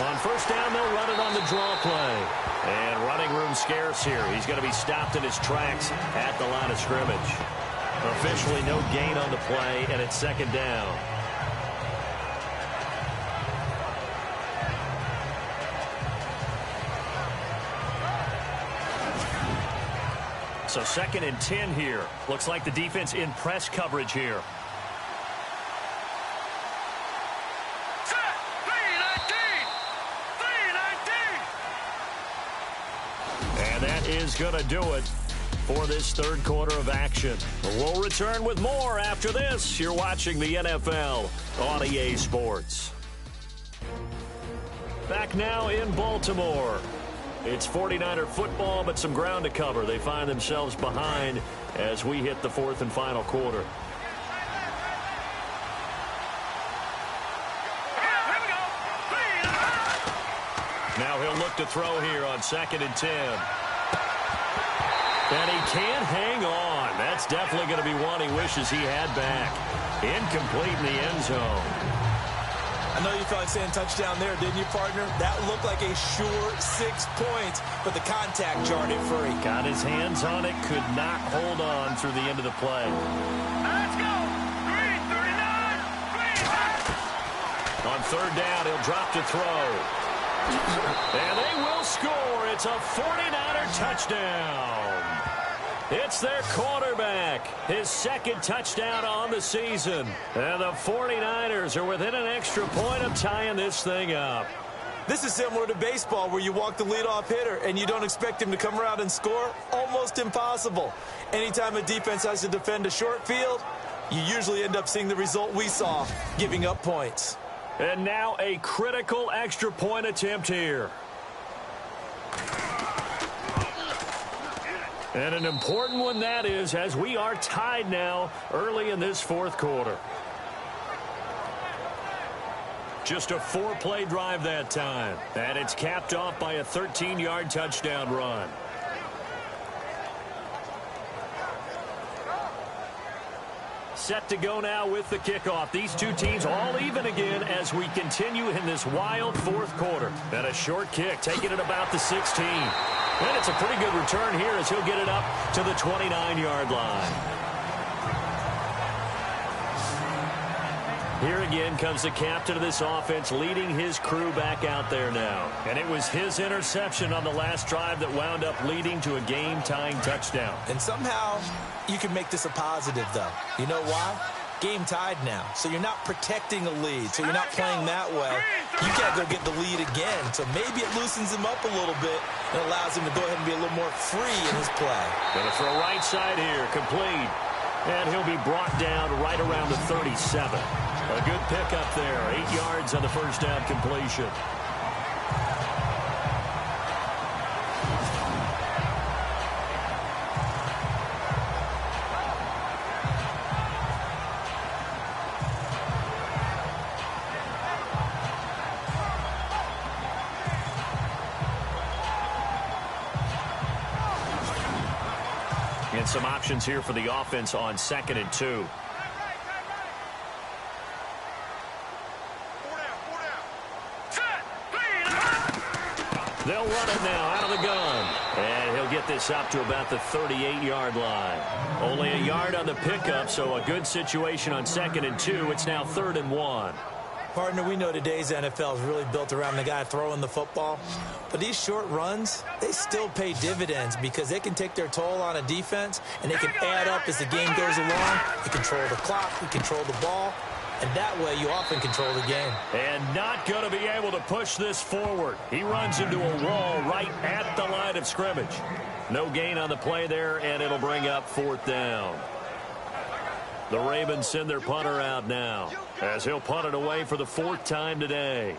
On first down, they'll run it on the draw play. And running room scarce here. He's going to be stopped in his tracks at the line of scrimmage. Officially no gain on the play, and it's second down. So 2nd and 10 here. Looks like the defense in press coverage here. Is going to do it for this third quarter of action. We'll return with more after this. You're watching the NFL on EA Sports. Back now in Baltimore. It's 49er football, but some ground to cover. They find themselves behind as we hit the fourth and final quarter. Now he'll look to throw here on 2nd and 10. And he can't hang on. That's definitely going to be one he wishes he had back. Incomplete in the end zone. I know you felt like saying touchdown there, didn't you, partner? That looked like a sure 6 points, but the contact jarred it free. Got his hands on it, could not hold on through the end of the play. Let's go. Green, 39. Green. On 3rd down, he'll drop to throw. And they will score. It's a 49er touchdown. It's their quarterback. His 2nd touchdown on the season. And the 49ers are within an extra point of tying this thing up. This is similar to baseball where you walk the leadoff hitter and you don't expect him to come around and score. Almost impossible. Anytime a defense has to defend a short field, you usually end up seeing the result we saw, giving up points. And now a critical extra point attempt here. And an important one that is, as we are tied now early in this fourth quarter. Just a 4-play drive that time. And it's capped off by a 13-yard touchdown run. Set to go now with the kickoff. These two teams all even again as we continue in this wild fourth quarter. And a short kick, taking it about the 16. And it's a pretty good return here as he'll get it up to the 29-yard line. Here again comes the captain of this offense leading his crew back out there now. And it was his interception on the last drive that wound up leading to a game-tying touchdown. And somehow you can make this a positive, though. You know why? Game tied now, so you're not protecting a lead, so you're not playing that way. You can't go get the lead again, so maybe it loosens him up a little bit and allows him to go ahead and be a little more free in his play. Gonna throw right side here, complete. And he'll be brought down right around the 37. A good pickup there, 8 yards on the first down completion. And some options here for the offense on 2nd and 2. They'll run it now out of the gun. And he'll get this up to about the 38-yard line. Only a yard on the pickup, so a good situation on 2nd and 2. It's now 3rd and 1. Partner, we know today's NFL is really built around the guy throwing the football. But these short runs, they still pay dividends because they can take their toll on a defense and they can add up as the game goes along. You control the clock, you control the ball, and that way you often control the game. And not going to be able to push this forward. He runs into a wall right at the line of scrimmage. No gain on the play there, and it'll bring up 4th down. The Ravens send their punter out now as he'll punt it away for the 4th time today.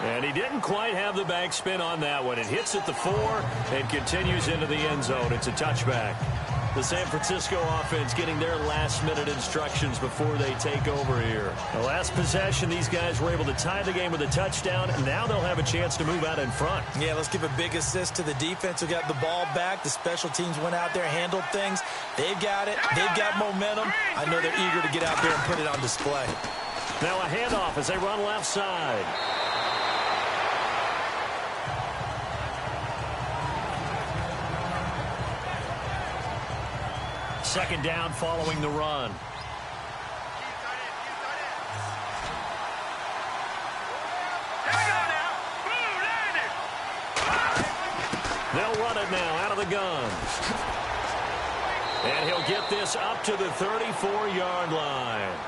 And he didn't quite have the backspin on that one. It hits at the 4 and continues into the end zone. It's a touchback. The San Francisco offense getting their last-minute instructions before they take over here. The last possession, these guys were able to tie the game with a touchdown, and now they'll have a chance to move out in front. Yeah, let's give a big assist to the defense who got the ball back. The special teams went out there, handled things. They've got it. They've got momentum. I know they're eager to get out there and put it on display. Now a handoff as they run left side. Second down following the run. They'll run it now out of the gun. And he'll get this up to the 34-yard line.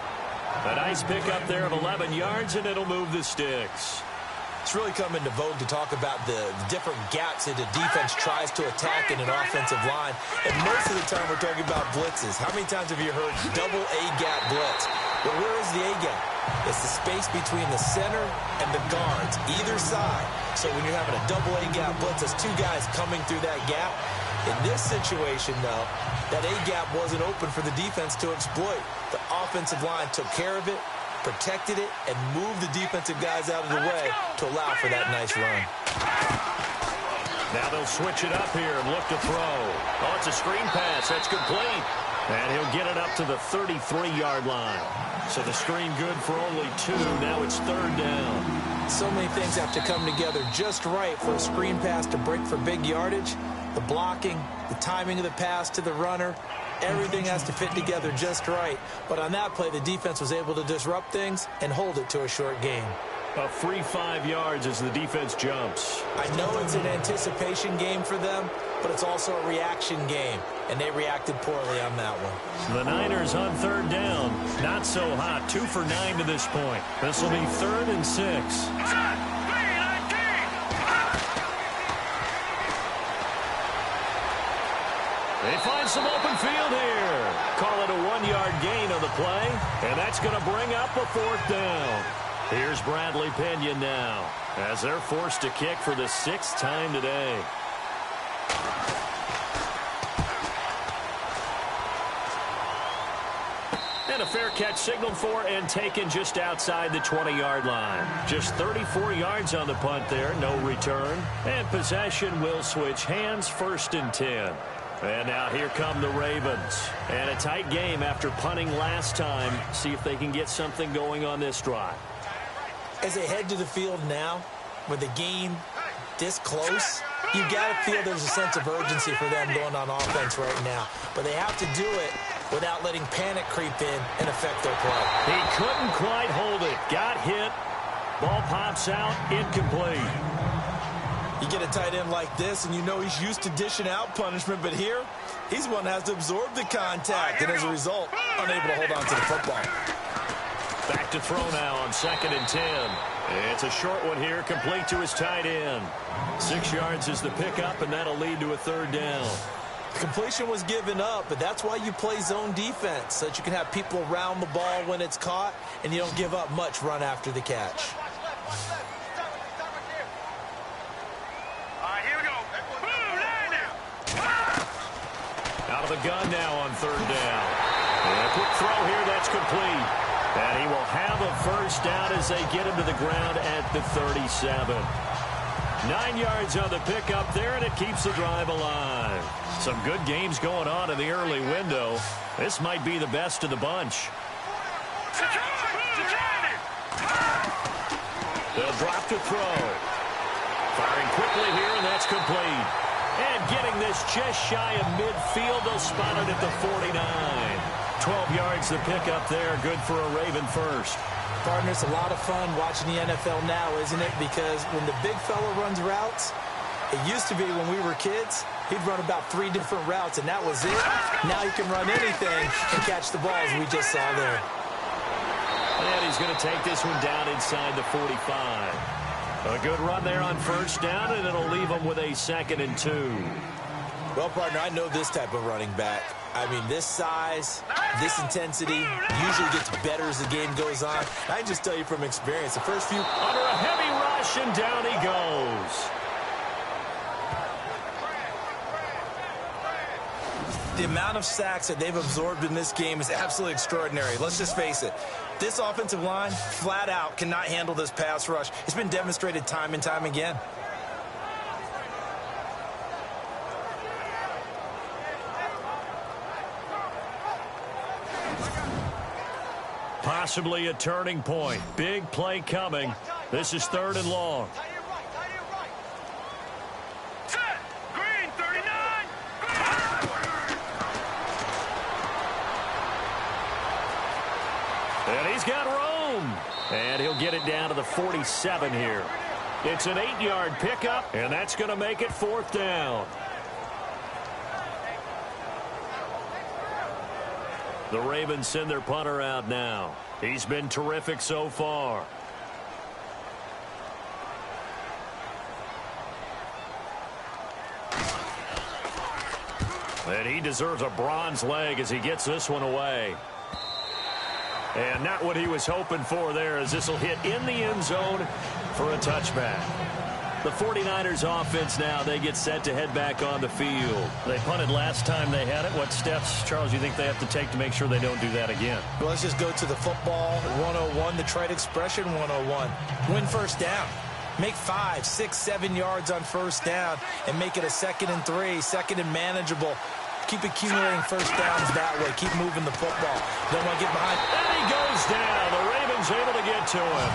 A nice pickup there of 11 yards, and it'll move the sticks. It's really come into vogue to talk about the different gaps that a defense tries to attack in an offensive line. And most of the time we're talking about blitzes. How many times have you heard double A-gap blitz? Well, where is the A-gap? It's the space between the center and the guards, either side. So when you're having a double A-gap blitz, there's two guys coming through that gap. In this situation, though, that A-gap wasn't open for the defense to exploit. The offensive line took care of it, protected it, and moved the defensive guys out of the way to allow for that nice run. Now they'll switch it up here and look to throw. Oh, it's a screen pass. That's complete. And he'll get it up to the 33-yard line. So the screen good for only 2. Now it's 3rd down. So many things have to come together just right for a screen pass to break for big yardage. The blocking, the timing of the pass to the runner, everything has to fit together just right. But on that play, the defense was able to disrupt things and hold it to a short gain. A free 5 yards as the defense jumps. I know it's an anticipation game for them, but it's also a reaction game, and they reacted poorly on that one. The Niners on 3rd down. Not so hot. 2 for 9 to this point. This will be 3rd and 6. They find some open field here. Call it a 1-yard gain on the play, and that's going to bring up a 4th down. Here's Bradley Pinion now as they're forced to kick for the 6th time today. And a fair catch signaled for and taken just outside the 20-yard line. Just 34 yards on the punt there, no return. And possession will switch hands, 1st and 10. And now here come the Ravens. And a tight game after punting last time. See if they can get something going on this drive. As they head to the field now, with the game this close, you got to feel there's a sense of urgency for them going on offense right now. But they have to do it without letting panic creep in and affect their play. He couldn't quite hold it. Got hit. Ball pops out. Incomplete. You get a tight end like this, and you know he's used to dishing out punishment, but here, he's the one that has to absorb the contact, and as a result, unable to hold on to the football. Back to throw now on 2nd and 10. It's a short one here, complete to his tight end. 6 yards is the pickup, and that'll lead to a 3rd down. The completion was given up, but that's why you play zone defense, so that you can have people around the ball when it's caught, and you don't give up much run after the catch. Out of the gun now on 3rd down. And a quick throw here, that's complete. And he will have a 1st down as they get him to the ground at the 37. 9 yards on the pickup there, and it keeps the drive alive. Some good games going on in the early window. This might be the best of the bunch. They'll drop to throw. Firing quickly here, and that's complete. And getting this just shy of midfield, they'll spot it at the 49. 12 yards to pick up there. Good for a Raven 1st. Partner, it's a lot of fun watching the NFL now, isn't it? Because when the big fella runs routes, it used to be when we were kids, he'd run about 3 different routes, and that was it. Now he can run anything and catch the ball, as we just saw there. And he's going to take this one down inside the 45. A good run there on 1st down, and it'll leave him with a 2nd and 2. Well, partner, I know this type of running back. I mean, this size, this intensity usually gets better as the game goes on. I can just tell you from experience, the first few... Under a heavy rush, and down he goes. The amount of sacks that they've absorbed in this game is absolutely extraordinary. Let's just face it. This offensive line, flat out, cannot handle this pass rush. It's been demonstrated time and time again. Possibly a turning point. Big play coming. This is 3rd and long. Set. Green, 39. And he's got room. And he'll get it down to the 47 here. It's an 8-yard pickup, and that's going to make it 4th down. The Ravens send their punter out now. He's been terrific so far. And he deserves a bronze leg as he gets this one away. And not what he was hoping for there, as this will hit in the end zone for a touchback. The 49ers offense now, they get set to head back on the field. They punted last time they had it. What steps, Charles, do you think they have to take to make sure they don't do that again? Well, let's just go to the football 101, the trade expression 101. Win first down. Make 5, 6, 7 yards on first down and make it a 2nd and 3, 2nd and manageable. Keep accumulating first downs that way. Keep moving the football. Don't want to get behind. And he goes down. The Ravens able to get to him.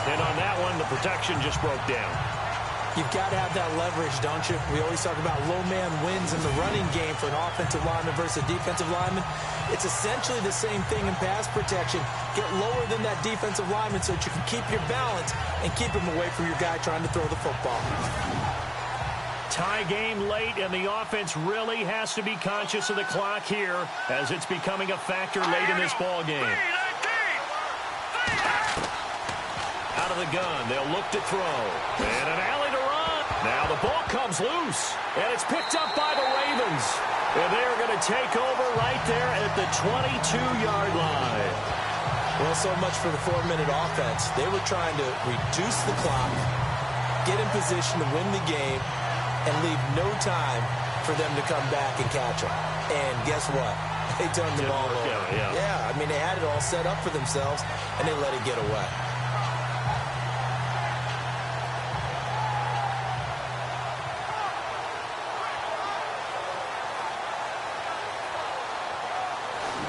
And on that one, the protection just broke down. You've got to have that leverage, don't you? We always talk about low man wins in the running game for an offensive lineman versus a defensive lineman. It's essentially the same thing in pass protection. Get lower than that defensive lineman so that you can keep your balance and keep him away from your guy trying to throw the football. Tie game late, and the offense really has to be conscious of the clock here as it's becoming a factor late in this ball game. Out of the gun, they'll look to throw. And an alley to run. Now the ball comes loose, and it's picked up by the Ravens. And they're going to take over right there at the 22-yard line. Well, so much for the 4-minute offense. They were trying to reduce the clock, get in position to win the game, and leave no time for them to come back and catch them. And guess what? They turned the ball over. Yeah, I mean, they had it all set up for themselves, and they let it get away.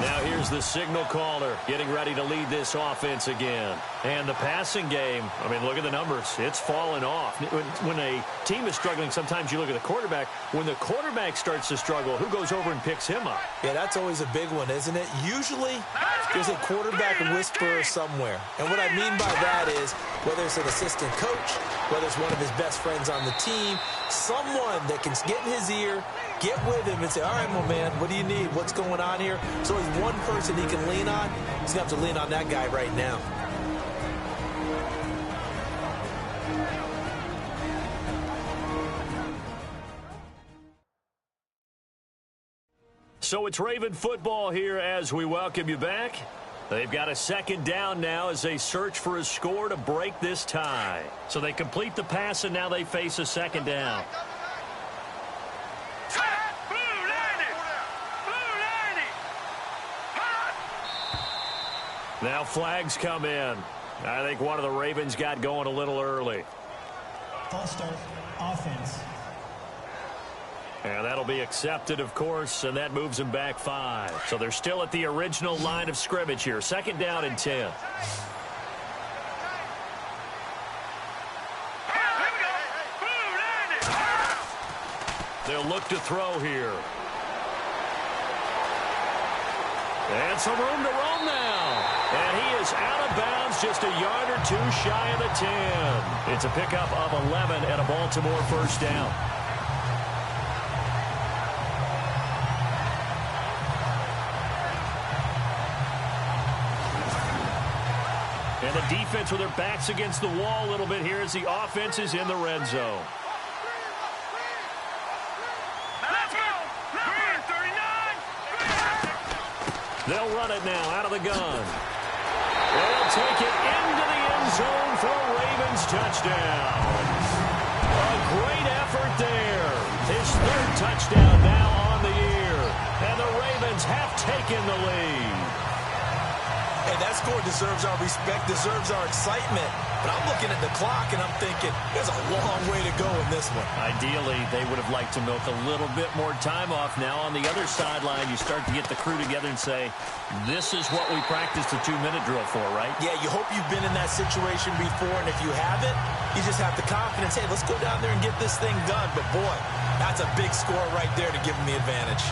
Now here's the signal caller getting ready to lead this offense again. And the passing game, I mean, look at the numbers. It's fallen off. When a team is struggling, sometimes you look at the quarterback. When the quarterback starts to struggle, who goes over and picks him up? Yeah, that's always a big one, isn't it? Usually, there's a quarterback whisperer somewhere. And what I mean by that is, whether it's an assistant coach, whether it's one of his best friends on the team, someone that can get in his ear, get with him and say, all right, my man, what do you need? What's going on here? So there's one person he can lean on. He's going to have to lean on that guy right now. So it's Raven football here as we welcome you back. They've got a 2nd down now as they search for a score to break this tie. So they complete the pass, and now they face a 2nd down. Now flags come in. I think one of the Ravens got going a little early. False start, offense. And that'll be accepted, of course, and that moves them back 5. So they're still at the original line of scrimmage here. 2nd down and 10. They'll look to throw here. And some room to roam now. And he is out of bounds, just a yard or two shy of the 10. It's a pickup of 11 and a Baltimore 1st down. And the defense with their backs against the wall a little bit here as the offense is in the red zone. They'll run it now out of the gun. They'll take it into the end zone for a Ravens touchdown. A great effort there. His 3rd touchdown now on the year. And the Ravens have taken the lead. Hey, that score deserves our respect, deserves our excitement. But I'm looking at the clock, and I'm thinking, there's a long way to go in this one. Ideally, they would have liked to milk a little bit more time off. Now on the other sideline, you start to get the crew together and say, this is what we practiced the 2-minute drill for, right? Yeah, you hope you've been in that situation before, and if you haven't, you just have the confidence, hey, let's go down there and get this thing done. But, boy, that's a big score right there to give them the advantage.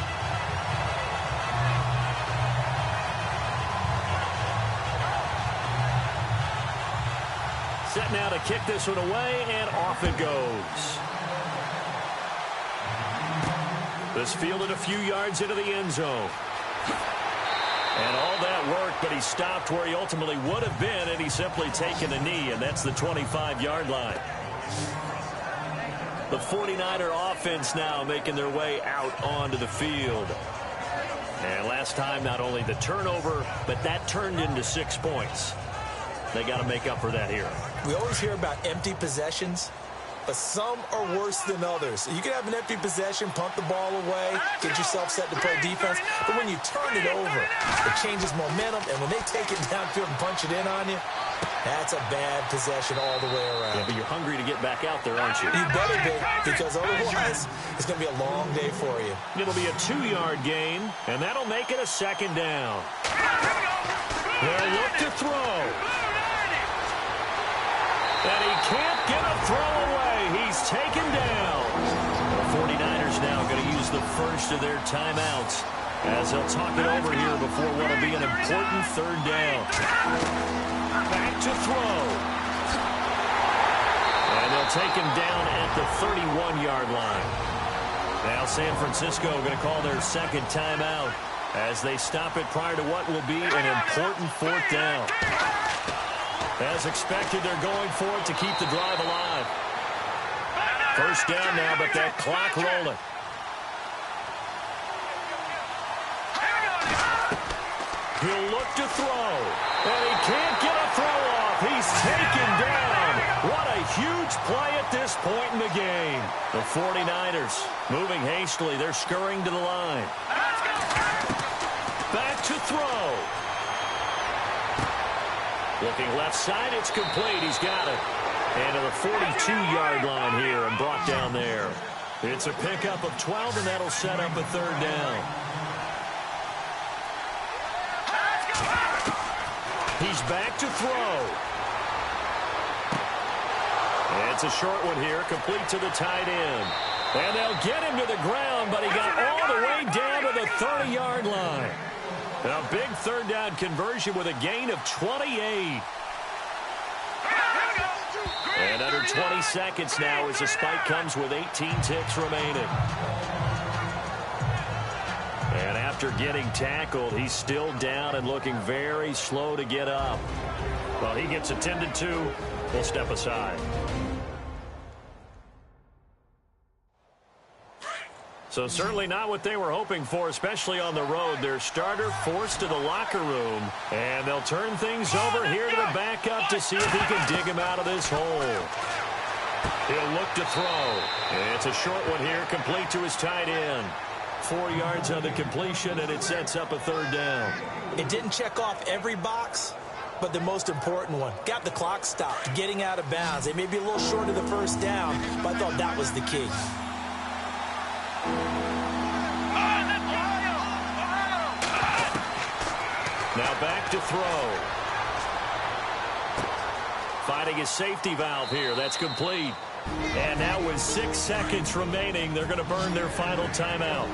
Set now to kick this one away, and off it goes. This fielded a few yards into the end zone. And all that worked, but he stopped where he ultimately would have been, and he's simply taken a knee, and that's the 25-yard line. The 49er offense now making their way out onto the field. And last time, not only the turnover, but that turned into 6 points. They got to make up for that here. We always hear about empty possessions, but some are worse than others. You can have an empty possession, punt the ball away, get yourself set to play defense, but when you turn it over, it changes momentum, and when they take it downfield and punch it in on you, that's a bad possession all the way around. Yeah, but you're hungry to get back out there, aren't you? You better be, because otherwise it's going to be a long day for you. It'll be a 2-yard gain, and that'll make it a 2nd down. They'll look to throw. And he can't get a throw away. He's taken down. The 49ers now going to use the first of their timeouts as they'll talk it over here before what will be an important 3rd down. Back to throw. And they'll take him down at the 31-yard line. Now San Francisco going to call their 2nd timeout as they stop it prior to what will be an important 4th down. As expected, they're going for it to keep the drive alive. 1st down now, but that clock rolling. He'll look to throw, and he can't get a throw off. He's taken down. What a huge play at this point in the game. The 49ers moving hastily. They're scurrying to the line. Back to throw. Looking left side, it's complete. He's got it. And to the 42-yard line here and brought down there. It's a pickup of 12, and that'll set up a 3rd down. He's back to throw. It's a short one here, complete to the tight end. And they'll get him to the ground, but he got all the way down to the 30-yard line. A big 3rd down conversion with a gain of 28. And under 20 seconds now as the spike comes with 18 ticks remaining. And after getting tackled, he's still down and looking very slow to get up. Well, he gets attended to. We'll step aside. So certainly not what they were hoping for, especially on the road. Their starter forced to the locker room, and they'll turn things over here to the backup to see if he can dig him out of this hole. He'll look to throw. It's a short one here, complete to his tight end. 4 yards on the completion, and it sets up a 3rd down. It didn't check off every box, but the most important one. Got the clock stopped, getting out of bounds. They may be a little short of the 1st down, but I thought that was the key. Now back to throw. Finding his safety valve here. That's complete. And now with 6 seconds remaining, they're going to burn their final timeout.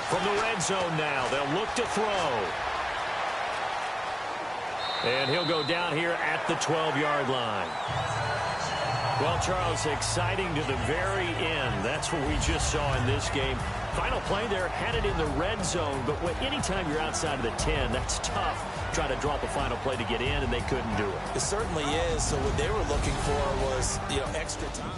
From the red zone now, they'll look to throw. And he'll go down here at the 12-yard line. Well, Charles, exciting to the very end. That's what we just saw in this game. Final play there, headed in the red zone. But anytime you're outside of the 10, that's tough. Trying to drop a final play to get in, and they couldn't do it. It certainly is. So what they were looking for was, extra time.